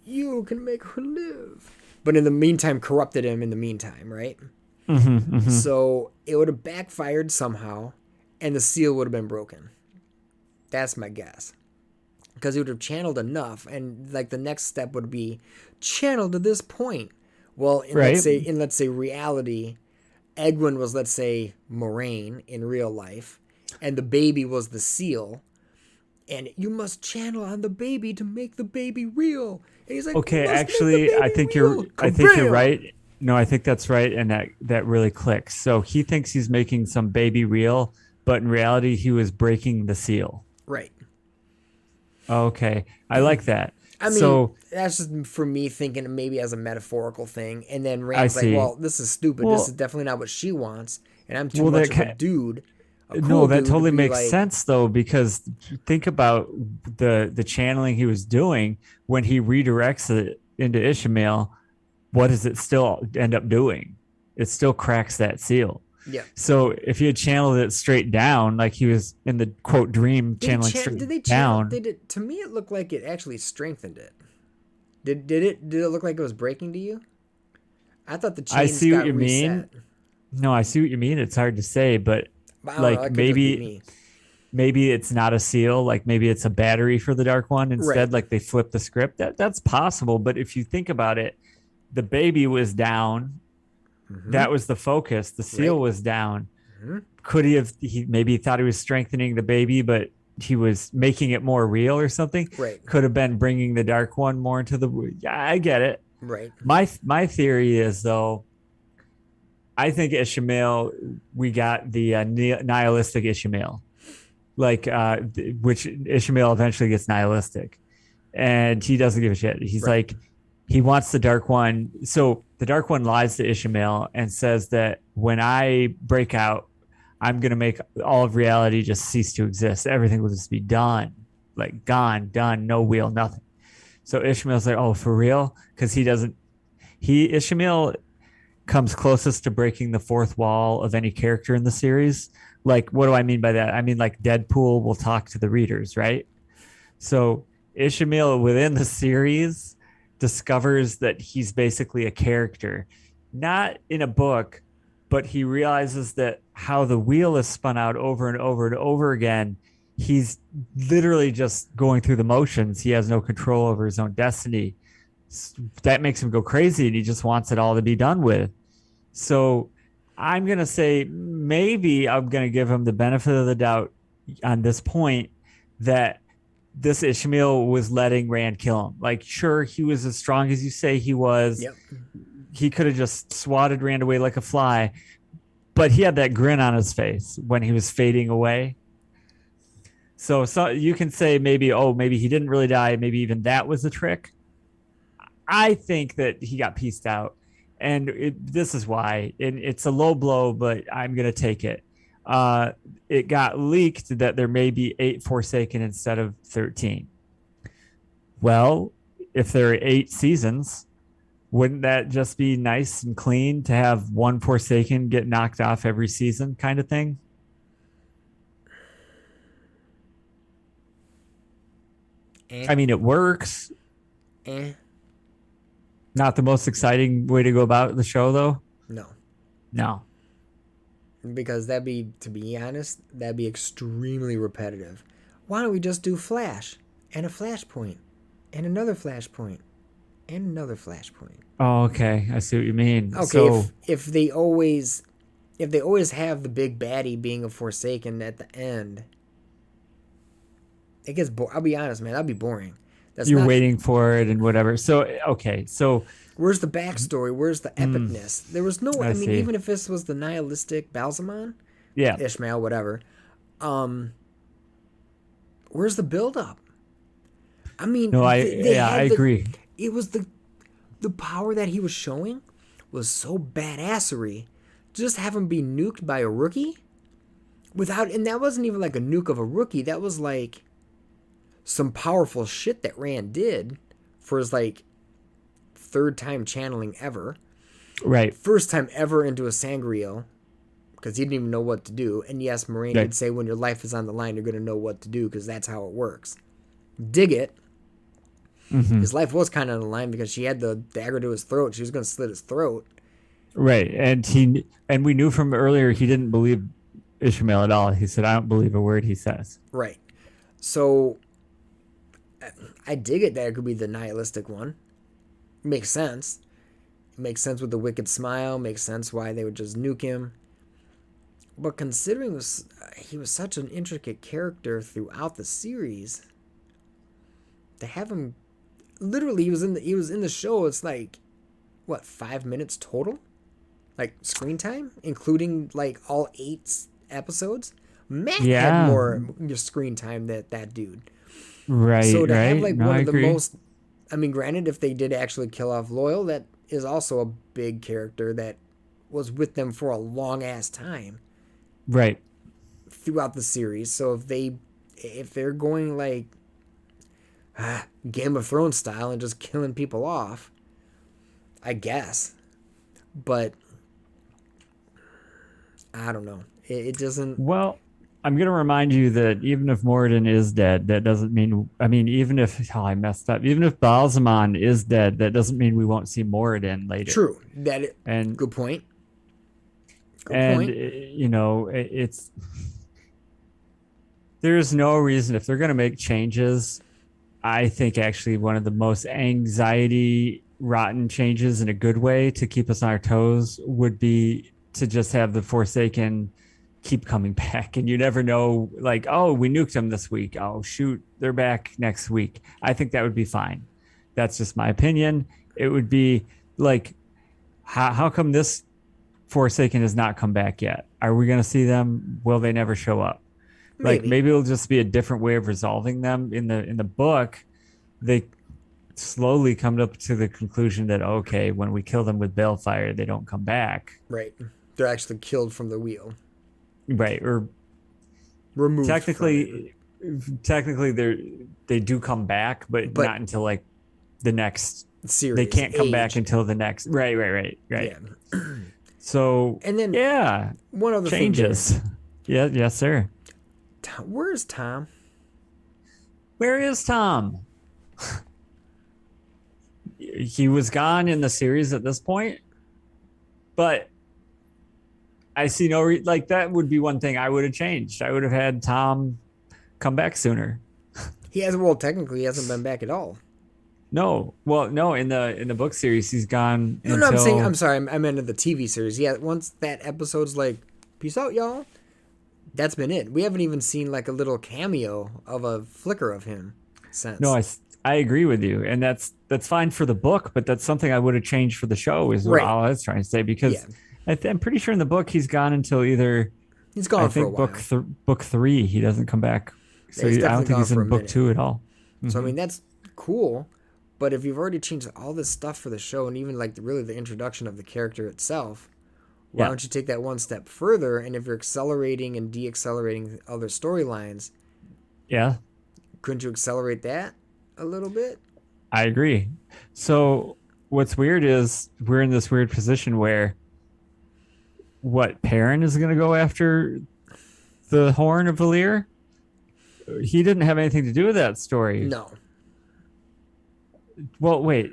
You can make her live, but in the meantime corrupted him in the meantime, right? Mm-hmm. Mm-hmm. So it would have backfired somehow, and the seal would have been broken. That's my guess. Because he would have channeled enough, and like the next step would be channel to this point. Well, Right. let's say reality, Egwin was, let's say, Moraine in real life, and the baby was the seal, and you must channel on the baby to make the baby real. And he's like, Okay, "Must make the actually, baby I think real." I think you're Kabam! right. No, I think that's right, and that really clicks. So he thinks he's making some baby real, but in reality, he was breaking the seal. Right. Okay, I like that. I mean, so that's just for me thinking maybe as a metaphorical thing. And then Rand's like, see. well, this is stupid. Well- this is definitely not what she wants. And I'm too Well, much that of a dude, a cool No, that dude to totally be makes like, sense though, because think about the channeling he was doing when he redirects it into Ishmael. What does it still end up doing? It still cracks that seal. yeah. So if you had channeled it straight down, like he was in the quote dream channeling Did straight they channel? down, Did it? To me, it looked like it actually strengthened it. Did it look like it was breaking to you? I thought the I chains see what got you mean. reset. No, I see what you mean. It's hard to say, but But I don't know. like That could just be maybe me. maybe it's not a seal, like maybe it's a battery for the dark one Right. instead, like they flip the script. That's possible, but if you think about it, the baby was down. Mm-hmm. That was the focus. The seal Right. was down. Mm-hmm. Could he maybe thought he was strengthening the baby, but he was making it more real or something? Right. Could have been bringing the dark one more into the. Yeah, I get it. Right. My theory is though, I think Ishmael, we got the nihilistic Ishmael, like which Ishmael eventually gets nihilistic, and he doesn't give a shit. He's Right. like, he wants the dark one. So the dark one lies to Ishmael and says that when I break out, I'm gonna make all of reality just cease to exist. Everything will just be done, like gone, done, no wheel, nothing. So Ishmael's like, oh, for real? Because he doesn't. He Ishmael comes closest to breaking the fourth wall of any character in the series. Like, what do I mean by that? I mean, like Deadpool will talk to the readers, right? So Ishmael within the series discovers that he's basically a character, not in a book, but he realizes that how the wheel is spun out over and over and over again. He's literally just going through the motions. He has no control over his own destiny. That makes him go crazy and he just wants it all to be done with. So I'm going to say maybe I'm going to give him the benefit of the doubt on this point that this Ishmael was letting Rand kill him. Like, sure, he was as strong as you say he was. Yep. He could have just swatted Rand away like a fly, but he had that grin on his face when he was fading away. So you can say maybe, oh, maybe he didn't really die. Maybe even that was a trick. I think that he got pieced out. And this is why. And it's a low blow, but I'm going to take it. It got leaked that there may be 8 Forsaken instead of 13. Well, if there are 8 seasons, wouldn't that just be nice and clean to have one Forsaken get knocked off every season kind of thing? I mean, it works. Not the most exciting way to go about the show, though. No. Because to be honest, that'd be extremely repetitive. Why don't we just do Flash and a Flashpoint and another Flashpoint and another Flashpoint? Oh, okay. I see what you mean. Okay, So, if they always have the big baddie being a Forsaken at the end, it gets I'll be honest, man, that'd be boring. you're waiting for it and whatever. So, okay. So, where's the backstory? Where's the epicness? There was no. I mean, see. even if this was the nihilistic Balsamon, yeah. Ishmael, whatever. Where's the build up? I mean, No, I agree. It was the power that he was showing was so badassery. Just have him be nuked by a rookie and that wasn't even like a nuke of a rookie. That was like some powerful shit that Rand did for his like 3rd time channeling ever. Right. 1st time ever into a Sangreal because he didn't even know what to do. And yes, Moraine did say when your life is on the line, you're going to know what to do because that's how it works. Dig it. Mm-hmm. His life was kind of on the line because she had the dagger to his throat. She was going to slit his throat. Right. And we knew from earlier he didn't believe Ishmael at all. He said, I don't believe a word he says. Right. So I dig it that it could be the nihilistic one. Makes sense. It makes sense with the wicked smile. Makes sense why they would just nuke him. But considering he was such an intricate character throughout the series, to have him literally he was in the show. It's like what 5 minutes total, like screen time, including like all 8 episodes. Matt had more screen time than that dude. Right. So to have right. like no, one I of the agree. most, I mean, granted, if they did actually kill off Loyal, that is also a big character that was with them for a long ass time. Right. throughout the series. So if they're going like Game of Thrones style and just killing people off, I guess. But I don't know. It doesn't. Well, I'm going to remind you that even if Moradin is dead, that doesn't mean, I mean, even if, I messed up, even if Balzaman is dead, that doesn't mean we won't see Moradin later. True. And good point. You know, there's no reason if they're going to make changes. I think actually one of the most anxiety rotten changes in a good way to keep us on our toes would be to just have the Forsaken keep coming back, and you never know, like, oh, we nuked them this week, oh shoot, they're back next week. I think that would be fine. That's just my opinion. It would be like, how come this Forsaken has not come back yet? Are we going to see them? Will they never show up? Maybe it'll just be a different way of resolving them. In the book, they slowly come up to the conclusion that, okay, when we kill them with balefire, they don't come back. Right. They're actually killed from the wheel. Right. Or removed. Technically they do come back, but not until like the next series. They can't come back until the next. Right. Yeah. So, and then one other changes. Thing yes, sir. Where is Tom? Where is Tom? He was gone in the series at this point, but I see no like that would be one thing I would have changed. I would have had Tom come back sooner. Technically he hasn't been back at all. No, in the book series he's gone. No, I'm sorry, I meant in the TV series. Yeah, once that episode's like, peace out, y'all. That's been it. We haven't even seen like a little cameo of a flicker of him since. No, I agree with you, and that's fine for the book, but that's something I would have changed for the show. Is what I was trying to say, because I'm pretty sure in the book he's gone until either he's gone for a while. Book 3 he doesn't come back, so I don't think he's in book 2 at all. Mm-hmm. So I mean that's cool, but if you've already changed all this stuff for the show and even like really the introduction of the character itself, why don't you take that one step further? And if you're accelerating and deaccelerating other storylines, couldn't you accelerate that a little bit? I agree. So what's weird is we're in this weird position where Perrin is going to go after the Horn of Valir? He didn't have anything to do with that story. No. Well, wait.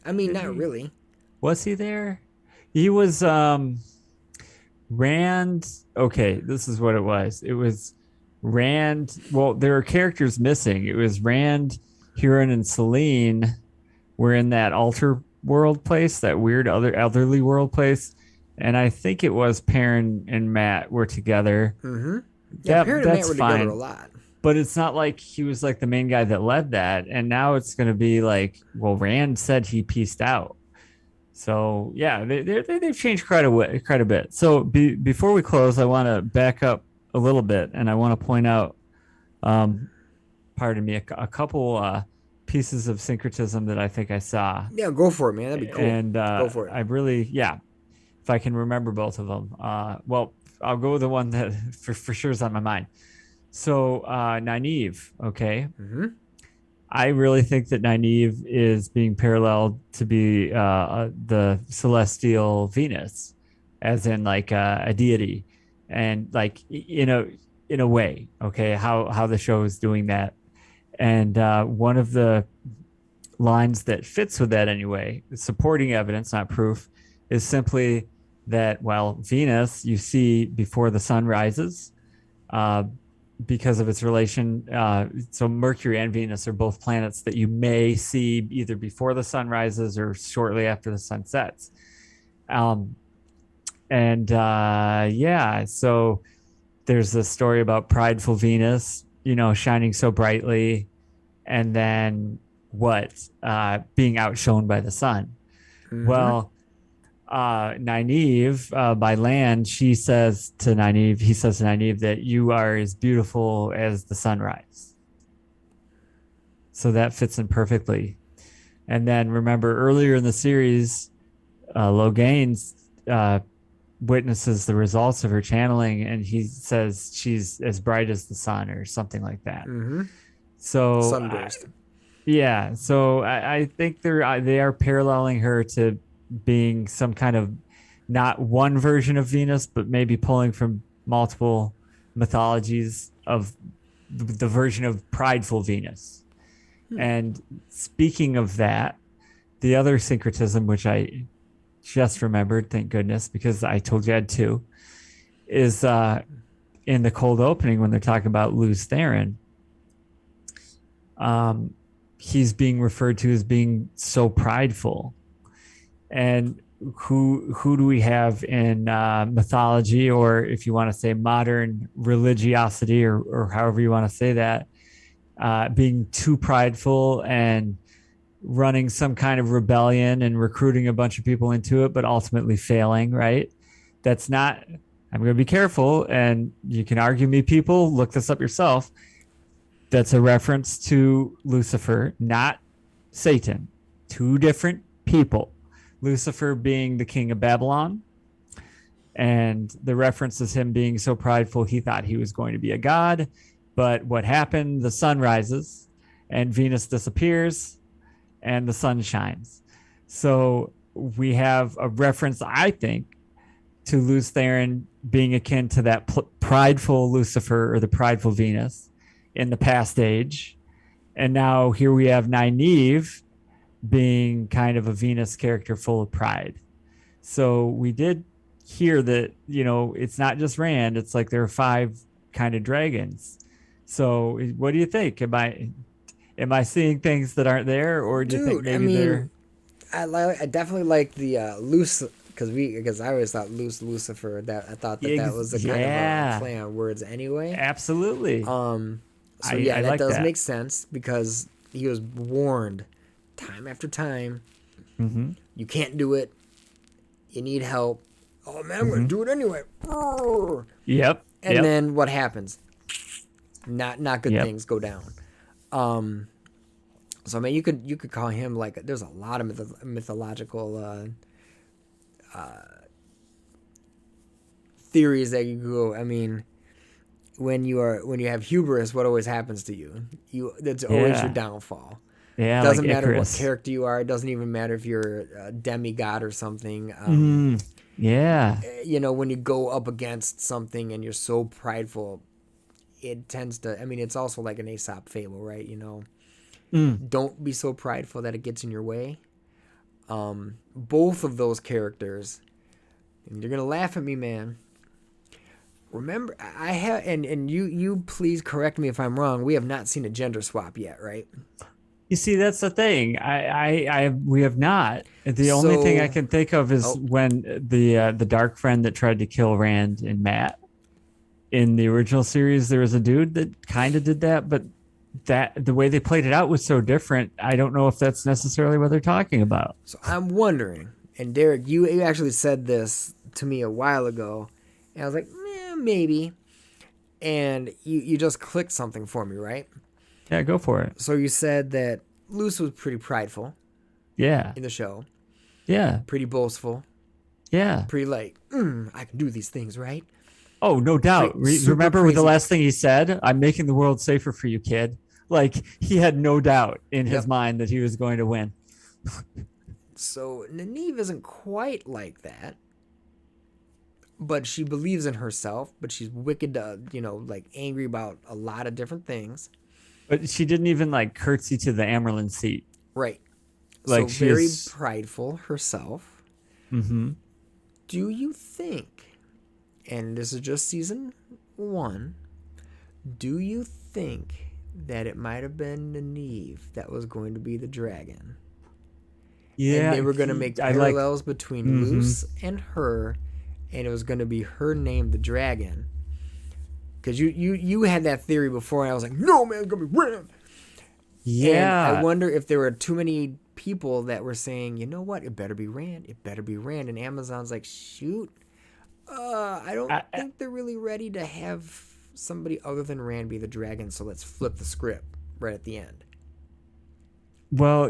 I mean, not really. Was he there? He was Rand. Okay, this is what it was. It was Rand. Well, there were characters missing. It was Rand, Huron, and Selene were in that altar world place, that weird other elderly world place. And I think it was Perrin and Mat were together. Mm-hmm. Yeah, Perrin and Mat were together a lot. But it's not like he was like the main guy that led that. And now it's going to be like, well, Rand said he pieced out. So, yeah, they've changed quite a bit. So before we close, I want to back up a little bit. And I want to point out, pardon me, a couple pieces of syncretism that I think I saw. Yeah, go for it, man. That'd be cool. And go for it. I really, if I can remember both of them. Well, I'll go with the one that for sure is on my mind. So Nynaeve, okay. Mm-hmm. I really think that Nynaeve is being paralleled to be the celestial Venus, as in like a deity, and like in a way, okay, how the show is doing that. And one of the lines that fits with that anyway, supporting evidence, not proof, is simply that, well, Venus you see before the sun rises, because of its relation. So Mercury and Venus are both planets that you may see either before the sun rises or shortly after the sun sets. So there's this story about prideful Venus, shining so brightly, and then being outshone by the sun. Mm-hmm. Well, Nynaeve, by land, he says to Nynaeve that you are as beautiful as the sunrise. So that fits in perfectly. And then remember earlier in the series, Logain witnesses the results of her channeling, and he says she's as bright as the sun or something like that. Mm-hmm. So Sunburst. yeah, so I think they are paralleling her to being some kind of not one version of Venus, but maybe pulling from multiple mythologies of the version of prideful Venus. And speaking of that, the other syncretism, which I just remembered, thank goodness, because I told you I had two, is in the cold opening when they're talking about Lews Therin. He's being referred to as being so prideful. And who do we have in mythology, or if you want to say modern religiosity, or however you want to say that, being too prideful and running some kind of rebellion and recruiting a bunch of people into it, but ultimately failing, right? That's not, I'm going to be careful, and you can argue me, people, look this up yourself. That's a reference to Lucifer, not Satan. Two different people. Lucifer being the king of Babylon, and the reference is him being so prideful he thought he was going to be a god. But what happened? The sun rises, and Venus disappears, and the sun shines. So we have a reference, I think, to Lews Therin being akin to that prideful Lucifer or the prideful Venus in the past age. And now here we have Nynaeve being kind of a Venus character full of pride. So we did hear that, it's not just Rand, it's like there are 5 kind of dragons. So what do you think? Am I seeing things that aren't there, or do you think maybe they're... I definitely like the loose, because I always thought Lucifer, that I thought that was a kind of a play on words anyway. Absolutely. So yeah, that does make sense, because he was warned time after time. Mm-hmm. You can't do it. You need help. Oh man, I'm gonna do it anyway. Yep. And then what happens? Not good things go down. So I mean, you could call him, like, there's a lot of mythological theories that you go. I mean, when you have hubris, what always happens to you? That's always your downfall. Yeah, it doesn't like matter Icarus. what character you are. It doesn't even matter if you're a demigod or something. Yeah. When you go up against something and you're so prideful, it tends to, I mean, it's also like an Aesop fable, right? Don't be so prideful that it gets in your way. Both of those characters, and you're going to laugh at me, man. Remember, I have, and you please correct me if I'm wrong. We have not seen a gender swap yet, right? You see, that's the thing. We have not. The only thing I can think of is when the dark friend that tried to kill Rand and Matt in the original series, there was a dude that kind of did that, but the way they played it out was so different. I don't know if that's necessarily what they're talking about. So I'm wondering, and Derek, you actually said this to me a while ago, and I was like, maybe. And you just clicked something for me, right? Yeah, go for it. So you said that Luce was pretty prideful. Yeah. In the show. Yeah. Pretty boastful. Yeah. Pretty like, I can do these things, right? Oh, no doubt. Remember the last thing he said? I'm making the world safer for you, kid. Like, he had no doubt in his mind that he was going to win. So Nynaeve isn't quite like that. But she believes in herself, but she's wicked, like angry about a lot of different things. But she didn't even like curtsy to the Amyrlin seat. Right. Like, so very prideful herself. Mm-hmm. Do you think, and this is just season 1, do you think that it might have been Nynaeve that was going to be the dragon? Yeah. And they were going to make parallels between Luce and her, and it was going to be her name, the dragon. Because you had that theory before, and I was like, no, man, it's going to be Rand. Yeah. And I wonder if there were too many people that were saying, you know what, it better be Rand. It better be Rand. And Amazon's like, shoot, I don't think they're really ready to have somebody other than Rand be the dragon, so let's flip the script right at the end. Well,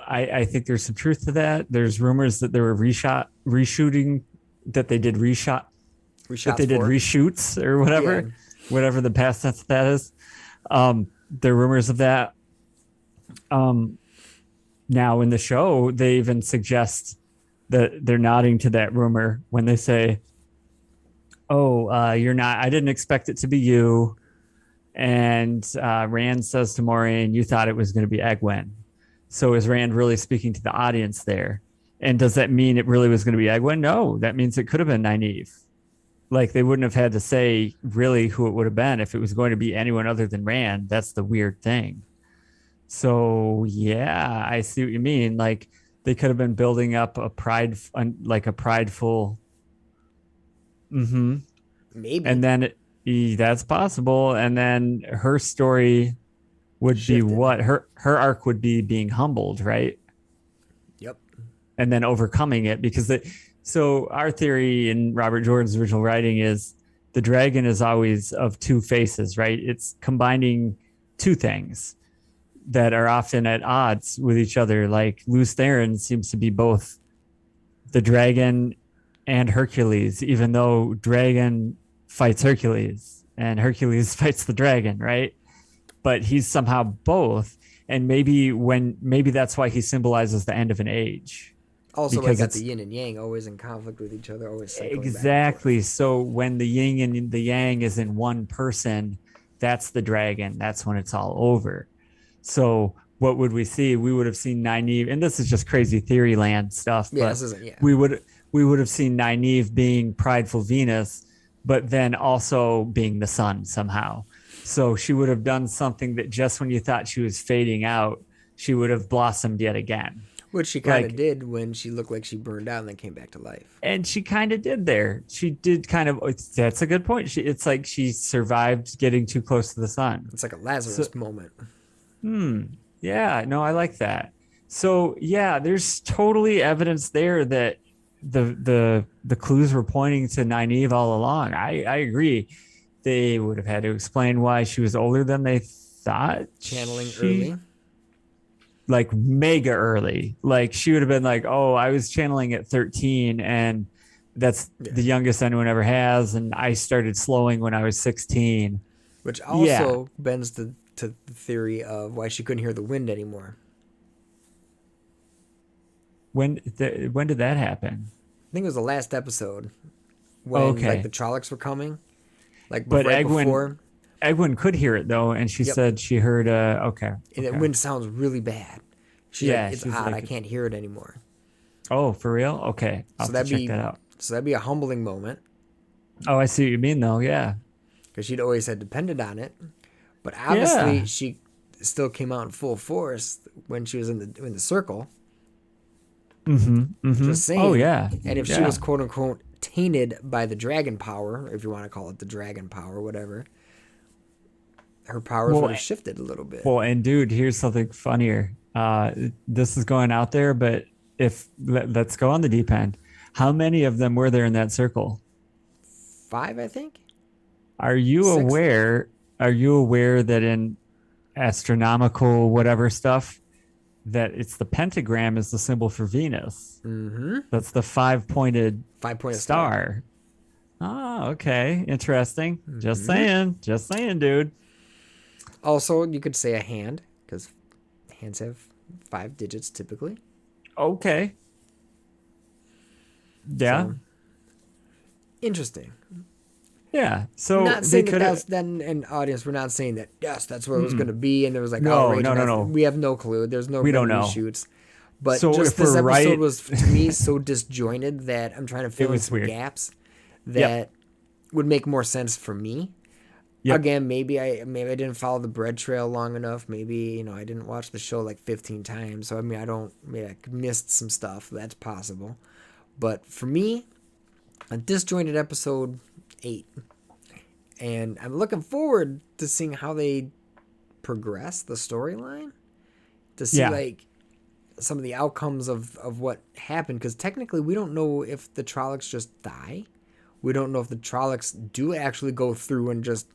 I think there's some truth to that. There's rumors that they were reshooting that they did that Reshots they did for. reshoots or Yeah. whatever the past tense of that is. There are rumors of that. Now in the show, they even suggest that they're nodding to that rumor when they say, "Oh, you're not. I didn't expect it to be you." And Rand says to Moraine, "You thought it was going to be Egwene." So is Rand really speaking to the audience there? And does that mean it really was going to be Egwene? No, that means it could have been Nynaeve. Like they wouldn't have had to say really who it would have been if it was going to be anyone other than Rand. That's the weird thing. So yeah, I see what you mean. Like they could have been building up like a prideful. Mm-hmm. Maybe And then that's possible. And then her story would be shifted. what her arc would be being humbled, right? Yep. And then overcoming it so our theory in Robert Jordan's original writing is the dragon is always of two faces, right? It's combining two things that are often at odds with each other. Like Lews Therin seems to be both the dragon and Hercules, even though dragon fights Hercules and Hercules fights the dragon, right? But he's somehow both. And maybe that's why he symbolizes the end of an age. Also, Because like got it's the yin and yang always in conflict with each other, always cycling back and forth. exactly. So when the yin and the yang is in one person, that's the dragon. That's when it's all over. So what would we see? We would have seen Nynaeve, and this is just crazy theory land stuff. Yeah, But this isn't. Yeah. we would have seen Nynaeve being prideful Venus, but then also being the sun somehow. So she would have done something that just when you thought she was fading out, she would have blossomed yet again. Which she kind of Like, did when she looked like she burned out and then came back to life. and she kind of did there. She did kind of. That's a good point. It's like she survived getting too close to the sun. It's like a Lazarus moment. Yeah, no, I like that. So yeah, there's totally evidence there that the clues were pointing to Nynaeve all along. I agree. They would have had to explain why she was older than they thought. Channeling early. Like mega early. Like she would have been like, "Oh, I was channeling at 13 and that's the youngest anyone ever has, and I started slowing when I was 16." Which also bends to the theory of why she couldn't hear the wind anymore. When did that happen? I think it was the last episode when Okay. like the Trollocs were coming. Like But right Egwene before. Egwene could hear it though, and she Yep. said she heard okay. And the Okay. wind sounds really bad. She's Yeah, like, it's she's odd. like- I can't hear it anymore. Oh, for real? Okay. I'll So have to that'd check that out. be a humbling moment Oh, I see what you mean though. Yeah. because she'd always had depended on it. But obviously Yeah. she still came out in full force when she was in the circle. Just saying. Oh yeah. And if she Yeah. was quote unquote tainted by the dragon power, if you want to call it the dragon power, whatever, her powers Well, would have shifted a little bit. Well, and dude, here's something funnier. This is going out there, but let's go on the deep end. How many of them were there in that circle? 5, I think. Are you 6. aware? Are you aware that in astronomical whatever stuff, that it's the pentagram is the symbol for Venus? Mm-hmm. That's the 5-pointed 5-pointed star. Oh, okay, interesting. Just saying, dude. Also, you could say a hand because hands have 5 digits typically. Okay. Yeah. So, interesting. Yeah. So Not they saying that could that's then an audience. We're not saying that yes, that's where it was going to be, and there was like No, outrage. no, and no, that's- no. We have no clue. There's no We don't know. reshoots. But So just if this we're episode right- was to me so disjointed that I'm trying to fill in was some weird. gaps that would make more sense for me. Yep. Again, maybe I didn't follow the bread trail long enough. Maybe I didn't watch the show like 15 times. So maybe I missed some stuff. That's possible. But for me, a disjointed episode 8. And I'm looking forward to seeing how they progress the storyline. To see Yeah. like some of the outcomes of what happened. Because technically we don't know if the Trollocs just die. We don't know if the Trollocs do actually go through and just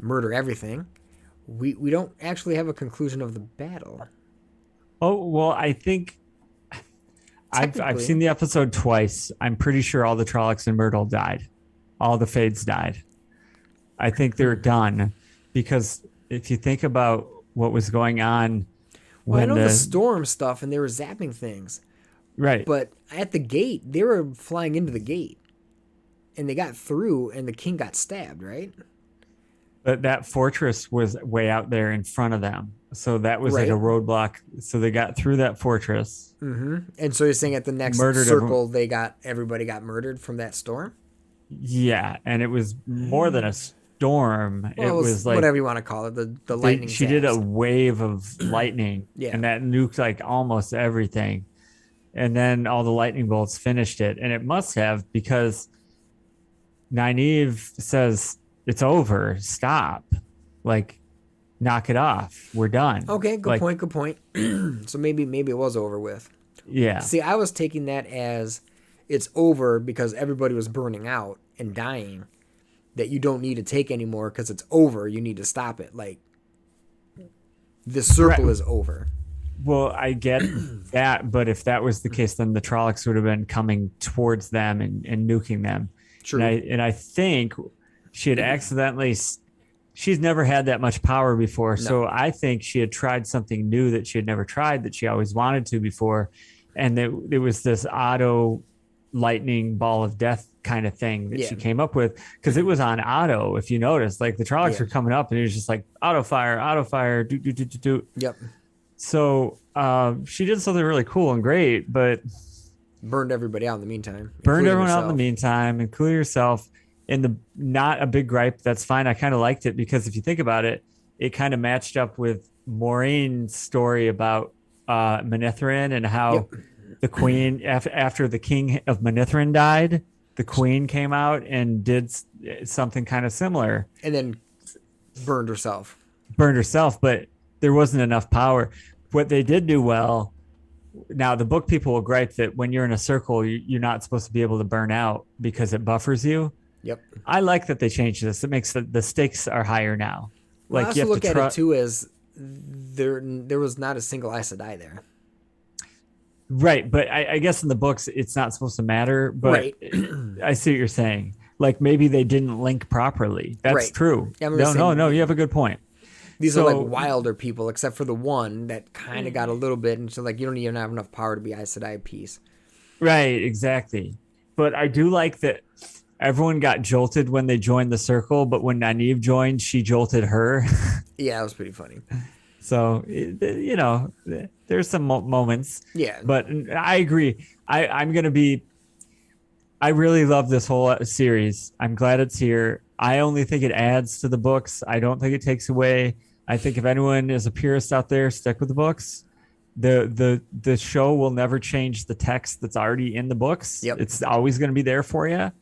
murder everything. We don't actually have a conclusion of the battle. Oh well, I think I've seen the episode twice. I'm pretty sure all the Trollocs and Myrtle died. All the Fades died. I think they're done because if you think about what was going on Well, I when know the storm stuff, and they were zapping things, right, but at the gate, they were flying into the gate, and they got through, and the king got stabbed, right? but that fortress was way out there in front of them, so that was like a roadblock. So they got through that fortress. Mm-hmm. And so you're saying at the next circle, everybody got murdered from that storm? Yeah, and it was more than a storm. Well, it was like whatever you want to call it, the lightning. She did a wave of lightning, yeah, and that nuked like almost everything. And then all the lightning bolts finished it, and it must have because Nynaeve says it's over. Stop, like knock it off. We're done. Okay, good point. Good point. So maybe it was over with. Yeah. See, I was taking that as it's over because everybody was burning out and dying. That you don't need to take anymore because it's over. You need to stop it. Like this circle is over. Well, I get that, but if that was the case, then the Trollocs would have been coming towards them and nuking them. True. And I think she had accidentally. She's never had that much power before, so I think she had tried something new that she had never tried that she always wanted to before, and it was this auto lightning ball of death kind of thing that she came up with because it was on auto. If you notice, like the Trollocs were coming up, and it was just like auto fire, do. Yep. So she did something really cool and great, but burned everybody out in the meantime. Burned everyone out in the meantime, including herself. And the not a big gripe. That's fine. I kind of liked it because if you think about it, it kind of matched up with Maureen's story about Manithrin and how the queen, after the king of Manithrin died, the queen came out and did something kind of similar. And then burned herself. But there wasn't enough power. What they did do well, now the book people will gripe that when you're in a circle, you're not supposed to be able to burn out because it buffers you. Yep. I like that they changed this. It makes the stakes are higher now. Well, I also look at it too as there was not a single Aes Sedai there. Right, but I guess in the books it's not supposed to matter. But I see what you're saying. Like maybe they didn't link properly. That's true. Yeah, no. You have a good point. These are like wilder people, except for the one that kind of got a little bit, and so like you don't even have enough power to be Aes Sedai piece. Right, exactly. But I do like that. Everyone got jolted when they joined the circle, but when Nynaeve joined, she jolted her. Yeah, that was pretty funny. So, there's some moments. Yeah. But I agree. I really love this whole series. I'm glad it's here. I only think it adds to the books. I don't think it takes away. I think if anyone is a purist out there, stick with the books. The show will never change the text that's already in the books. Yep. It's always going to be there for you.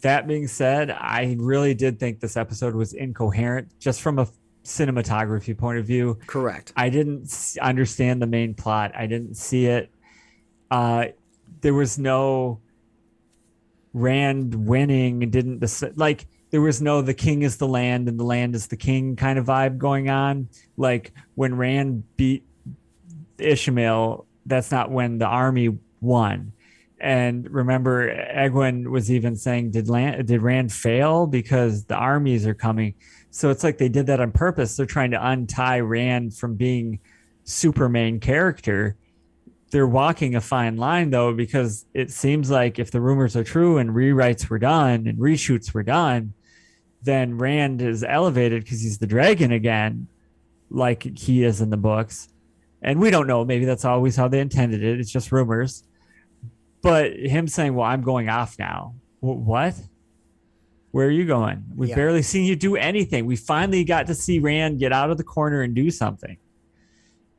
That being said, I really did think this episode was incoherent just from a cinematography point of view. Correct. I didn't understand the main plot. I didn't see it. There was no Rand winning. There was no the king is the land and the land is the king kind of vibe going on. Like when Rand beat Ishmael, that's not when the army won. And remember, Egwene was even saying, did Rand fail because the armies are coming? So it's like they did that on purpose. They're trying to untie Rand from being super main character. They're walking a fine line, though, because it seems like if the rumors are true and rewrites were done and reshoots were done, then Rand is elevated because he's the dragon again, like he is in the books. And we don't know. Maybe that's always how they intended it. It's just rumors. But him saying, well, I'm going off now. What? Where are you going? We've barely seen you do anything. We finally got to see Rand get out of the corner and do something.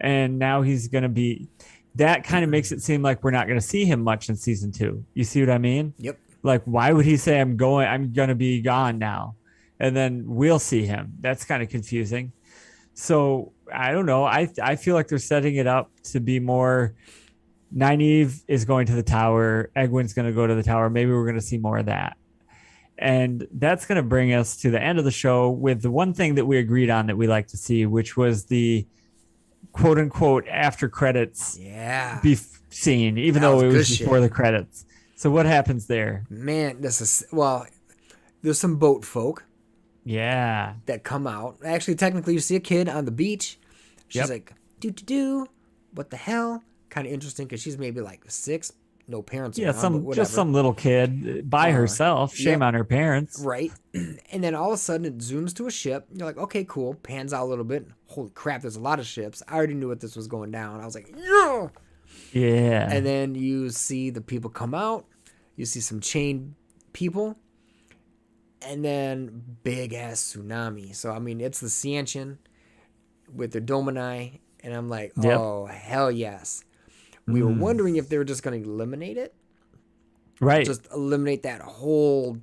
And now he's going to be... That kind of makes it seem like we're not going to see him much in season 2. You see what I mean? Yep. Like, why would he say, I'm going to be gone now? And then we'll see him. That's kind of confusing. So, I don't know. I feel like they're setting it up to be more... Nynaeve is going to the tower. Egwene's going to go to the tower. Maybe we're going to see more of that. And that's going to bring us to the end of the show with the one thing that we agreed on that we like to see, which was the quote unquote after credits Yeah. scene, even That though was it was good before shit. the credits. So what happens there? Man, there's some boat folk Yeah. that come out. Actually, technically, you see a kid on the beach. She's Yep. like, do, what the hell? Kind of interesting because she's maybe like 6, no parents Yeah, around, but just whatever. some little kid by herself. Shame Yep. on her parents. Right. And then all of a sudden it zooms to a ship. You're like, okay, cool. Pans out a little bit. Holy crap, there's a lot of ships. I already knew what this was going down. I was like, yeah. Yeah. And then you see the people come out. You see some chained people. And then big ass tsunami. So, I mean, it's the Ciantian with their Domini. And I'm like, Yep. oh, hell yes. We were wondering if they were just going to eliminate it. Right. Just eliminate that whole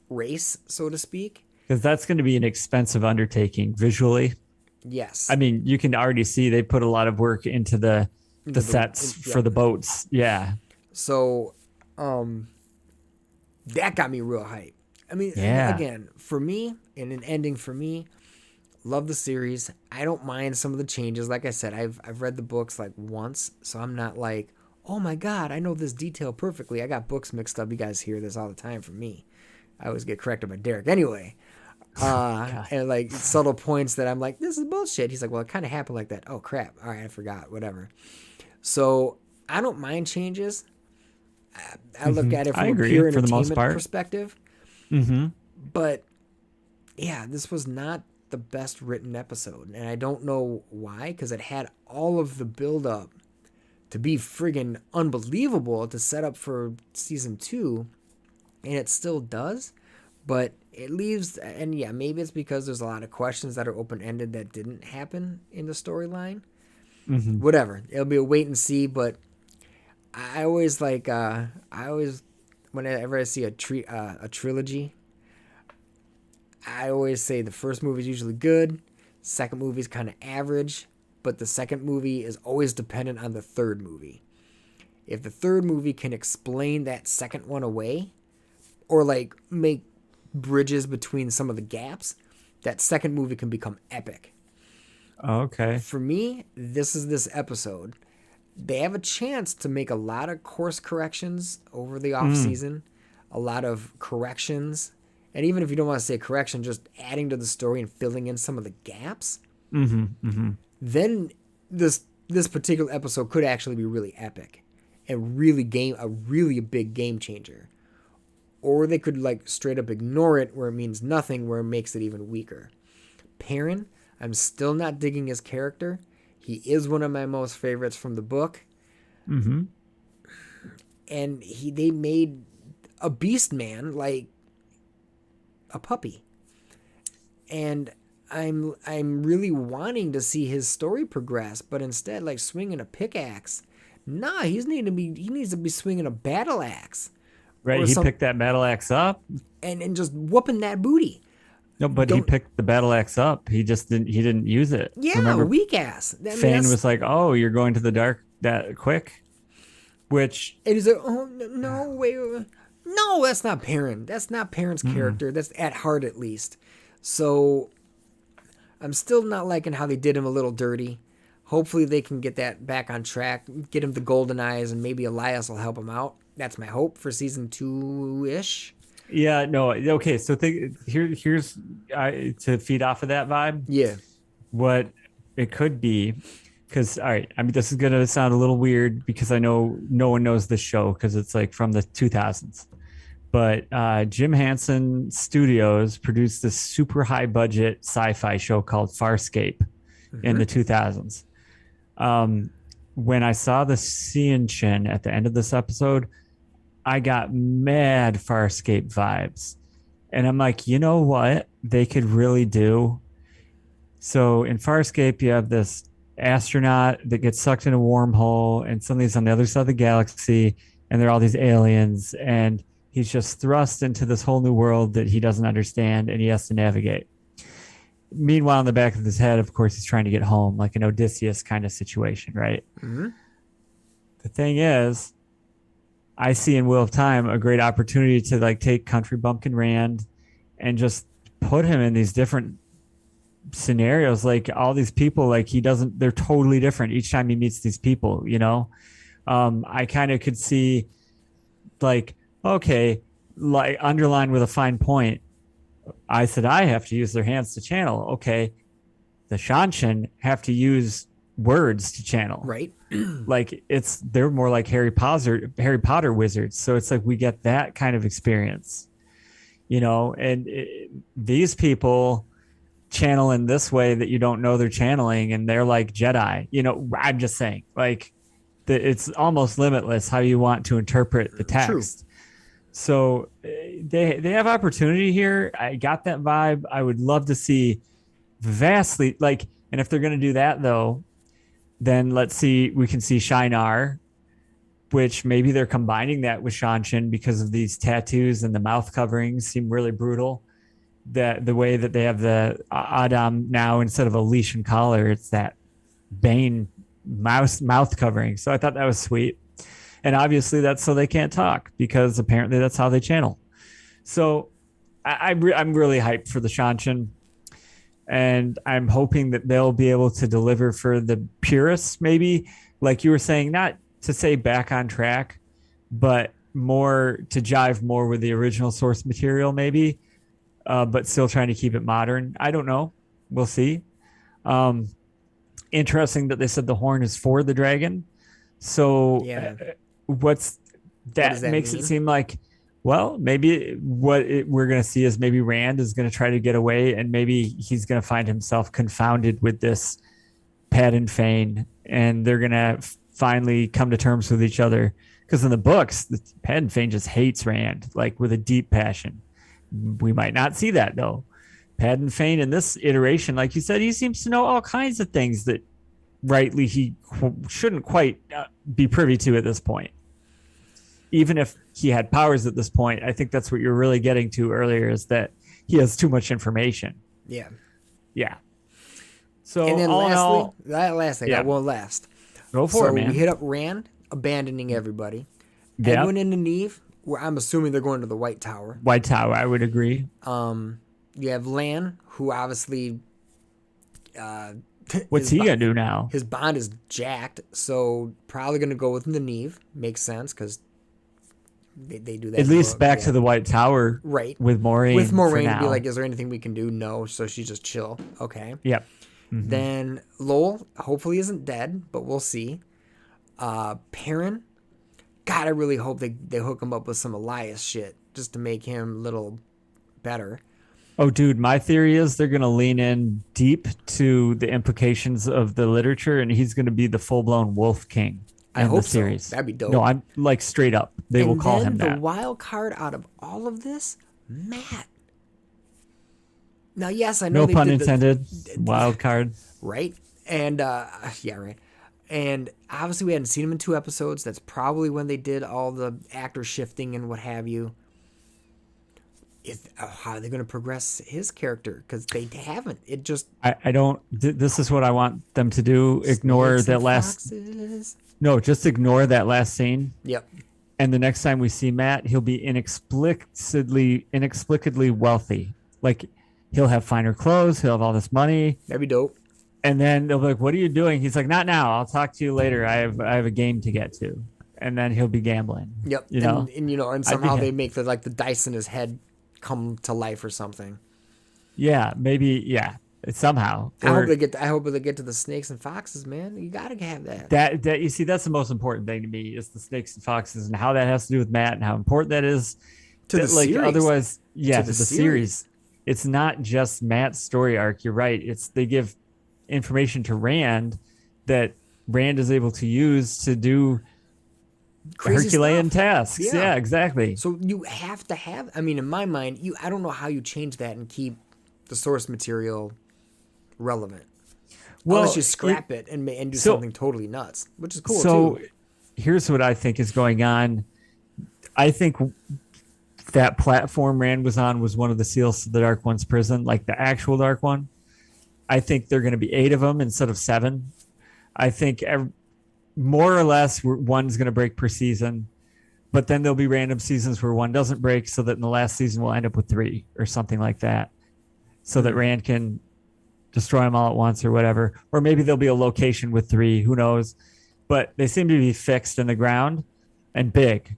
race, so to speak. Because that's going to be an expensive undertaking visually. Yes. I mean, you can already see they put a lot of work into the sets for the boats. Yeah. So, that got me real hype. I mean, Yeah. again, for me, and an ending for me, love the series. I don't mind some of the changes. Like I said, I've read the books like once, so I'm not like, oh my god, I know this detail perfectly. I got books mixed up. You guys hear this all the time from me. I always get corrected by Derek. Anyway, and like subtle points that I'm like, this is bullshit. He's like, well, it kind of happened like that. Oh crap! All right, I forgot. Whatever. So I don't mind changes. I look at it I from a agree, pure for the most entertainment part. perspective. Mm-hmm. But yeah, this was not the best written episode, and I don't know why, because it had all of the build up to be friggin' unbelievable to set up for season 2, and it still does, but it leaves, and yeah, maybe it's because there's a lot of questions that are open ended that didn't happen in the storyline. Mm-hmm. Whatever, it'll be a wait and see, but I always like, whenever I see a trilogy, I always say the first movie is usually good, second movie is kind of average, but the second movie is always dependent on the third movie. If the third movie can explain that second one away, or like make bridges between some of the gaps, that second movie can become epic. Okay. For me, this is this episode. They have a chance to make a lot of course corrections over the off season, a lot of corrections. And even if you don't want to say correction, just adding to the story and filling in some of the gaps, then this particular episode could actually be really epic and really a big game changer. Or they could like straight up ignore it where it means nothing, where it makes it even weaker. Perrin, I'm still not digging his character. He is one of my most favorites from the book. Mm-hmm. And they made a beast man like a puppy, and I'm really wanting to see his story progress, but instead, like swinging a pickaxe, nah, he needs to be swinging a battle axe, Right. He picked that battle axe up. and just whooping that booty. No, but he picked the battle axe up. He just didn't use it. Yeah, Remember, weak ass. Fane was like, "Oh, you're going to the dark that quick," which and he's like, oh no, wait. No, that's not Perrin. That's not Perrin's character. That's at heart, at least. So I'm still not liking how they did him a little dirty. Hopefully they can get that back on track, get him the golden eyes, and maybe Elias will help him out. That's my hope for season 2-ish. Yeah, no, okay. So here's to feed off of that vibe. Yeah. What it could be, because all right, I mean, this is gonna sound a little weird because I know no one knows this show because it's like from the 2000s. But Jim Henson Studios produced this super high budget sci-fi show called Farscape in the 2000s. When I saw the Ciantian at the end of this episode, I got mad Farscape vibes. And I'm like, you know what they could really do? So in Farscape, you have this astronaut that gets sucked in a wormhole and somebody's on the other side of the galaxy and there are all these aliens and he's just thrust into this whole new world that he doesn't understand and he has to navigate. Meanwhile, in the back of his head, of course, he's trying to get home, like an Odysseus kind of situation, right? Mm-hmm. The thing is, I see in Wheel of Time a great opportunity to like take Country Bumpkin Rand and just put him in these different scenarios, like all these people, like he doesn't, they're totally different each time he meets these people, you know? I kind of could see like, okay, like underline with a fine point. I said I have to use their hands to channel. Okay, the Shanshan have to use words to channel. Right. Like they're more like Harry Potter wizards. So it's like we get that kind of experience, you know. And these people channel in this way that you don't know they're channeling, and they're like Jedi. You know, I'm just saying, like it's almost limitless how you want to interpret the text. True. So they have opportunity here. I got that vibe. I would love to see vastly like, and if they're going to do that though, then let's see, we can see Shinar, which maybe they're combining that with Shanshan because of these tattoos and the mouth coverings seem really brutal. That the way that they have the Adam now, instead of a leash and collar, it's that Bane mouth covering. So I thought that was sweet. And obviously that's so they can't talk, because apparently that's how they channel. So I'm really hyped for the Shanshan. And I'm hoping that they'll be able to deliver for the purists, maybe, like you were saying, not to say back on track, but more to jive more with the original source material, maybe, but still trying to keep it modern. I don't know. We'll see. Interesting that they said the horn is for the dragon. So yeah. What does that makes mean? It seem like, well, maybe we're going to see is maybe Rand is going to try to get away, and maybe he's going to find himself confounded with this Padan Fain, and they're going to finally come to terms with each other. Because in the books, the Padan Fain just hates Rand, like with a deep passion. We might not see that, though. Padan Fain in this iteration, like you said, he seems to know all kinds of things that rightly he shouldn't quite be privy to at this point. Even if he had powers at this point, I think that's what you're really getting to earlier, is that he has too much information. Yeah. Yeah. So, and then last thing, I won't last. Go for it, man. We hit up Rand, abandoning everybody. Yep. Edwin and Nynaeve, where I'm assuming they're going to the White Tower. White Tower, I would agree. You have Lan, who obviously... what's he going to do now? His bond is jacked, so probably going to go with Nynaeve. Makes sense, because... They do that. At least back to the White Tower. Right. With Moiraine. With Moiraine to be like, is there anything we can do? No. So she's just chill. Okay. Yep. Mm-hmm. Then Lowell hopefully isn't dead, but we'll see. Perrin. God, I really hope they hook him up with some Elias shit just to make him a little better. Oh, dude, my theory is they're going to lean in deep to the implications of the literature, and he's going to be the full-blown Wolf King. I hope so. That'd be dope. No, I'm like straight up. They will call him that. The wild card out of all of this, Mat. Now, yes, I know. No pun intended. Wild card. Right. And yeah, right. And obviously, we hadn't seen him in 2 episodes. That's probably when they did all the actor shifting and what have you. How are they going to progress his character? Because they haven't. It just. I don't. This is what I want them to do. Ignore that last. Foxes. No, just ignore that last scene. Yep. And the next time we see Mat, he'll be inexplicably wealthy. Like, he'll have finer clothes. He'll have all this money. That'd be dope. And then they'll be like, "What are you doing?" He's like, "Not now. I'll talk to you later. I have a game to get to." And then he'll be gambling. Yep. And somehow they make the dice in his head come to life or something. Yeah, maybe. Yeah. Somehow. I hope they get to the snakes and foxes, man. You gotta have that. That you see, that's the most important thing to me, is the snakes and foxes, and how that has to do with Mat, and how important that is to the series. Otherwise, to the series. It's not just Mat's story arc. You're right. They give information to Rand that Rand is able to use to do crazy Herculean tasks. Yeah, exactly. So you have to have. I mean, in my mind, I don't know how you change that and keep the source material relevant. Well, unless you scrap it and do something totally nuts, which is cool too. So here's what I think is going on. I think that platform Rand was on was one of the seals to the Dark One's prison, like the actual Dark One. I think they're going to be 8 of them instead of 7. I think more or less one's going to break per season, but then there'll be random seasons where one doesn't break, so that in the last season we'll end up with 3 or something like that, so that Rand can destroy them all at once or whatever. Or maybe there'll be a location with 3. Who knows? But they seem to be fixed in the ground and big.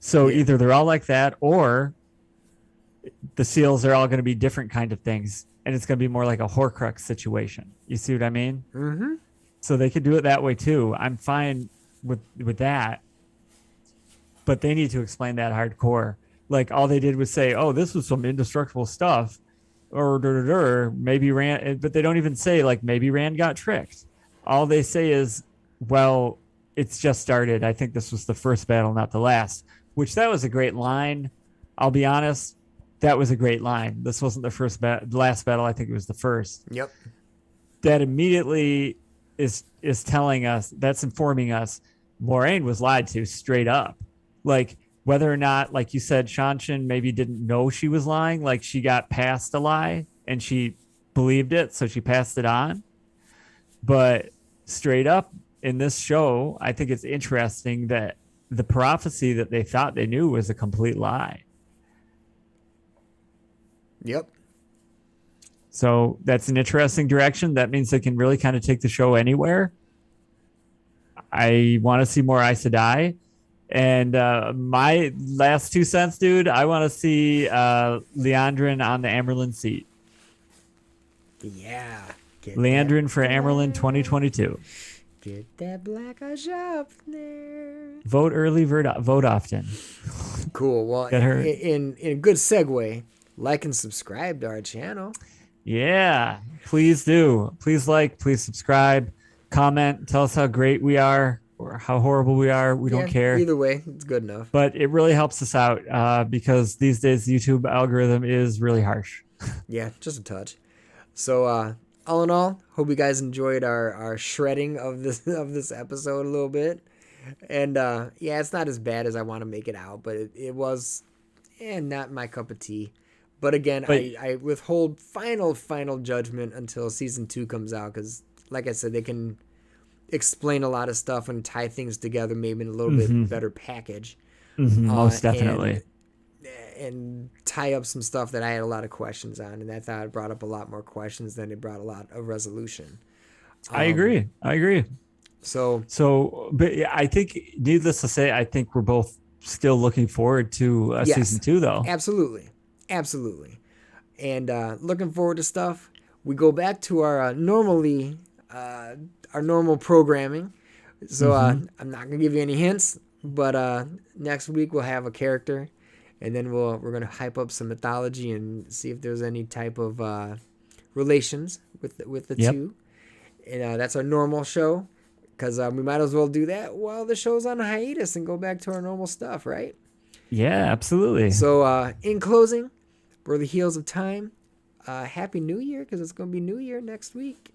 So Yeah. either they're all like that, or the seals are all going to be different kind of things, and it's going to be more like a Horcrux situation. You see what I mean? Mm-hmm. So they could do it that way too. I'm fine with that, but they need to explain that hardcore. Like all they did was say, "Oh, this was some indestructible stuff," or maybe Rand, but they don't even say like maybe Rand got tricked. All they say is, "Well, it's just started. I think this was the first battle, not the last." Which that was a great line. I'll be honest, that was a great line. This wasn't the last battle. I think it was the first. Yep. That immediately is telling us, that's informing us, Moraine was lied to straight up. Like whether or not, like you said, Shanshan maybe didn't know she was lying. Like she got past a lie and she believed it, so she passed it on. But straight up in this show, I think it's interesting that the prophecy that they thought they knew was a complete lie. Yep. So that's an interesting direction. That means they can really kind of take the show anywhere. I want to see more Aes Sedai. And my last 2 cents, dude, I want to see Leandrin on the Amyrlin seat. Yeah. Leandrin for Amyrlin 2022. Get that black eye up there. Vote early, vote often. Cool. Well, Get her- in a good segue, like and subscribe to our channel. Yeah, please do. Please like, please subscribe, comment, tell us how great we are or how horrible we are. We don't care. Either way, it's good enough. But it really helps us out because these days the YouTube algorithm is really harsh. Yeah, just a touch. So, all in all, hope you guys enjoyed our shredding of this episode a little bit. And yeah, it's not as bad as I want to make it out, but it was not my cup of tea. But again, I withhold final judgment until season 2 comes out because, like I said, they can explain a lot of stuff and tie things together maybe in a little bit better package. Most definitely. And tie up some stuff that I had a lot of questions on, and I thought it brought up a lot more questions than it brought a lot of resolution. I agree. So, but I think, needless to say, I think we're both still looking forward to yes, season 2, though. Absolutely. And looking forward to stuff. We go back to our normal programming. So I'm not gonna give you any hints, but next week we'll have a character. And then we're gonna hype up some mythology and see if there's any type of relations with the two. And that's our normal show, because we might as well do that while the show's on hiatus and go back to our normal stuff, right? Yeah, absolutely. So in closing, we're the Heels of Time. Happy New Year, because it's gonna be New Year next week.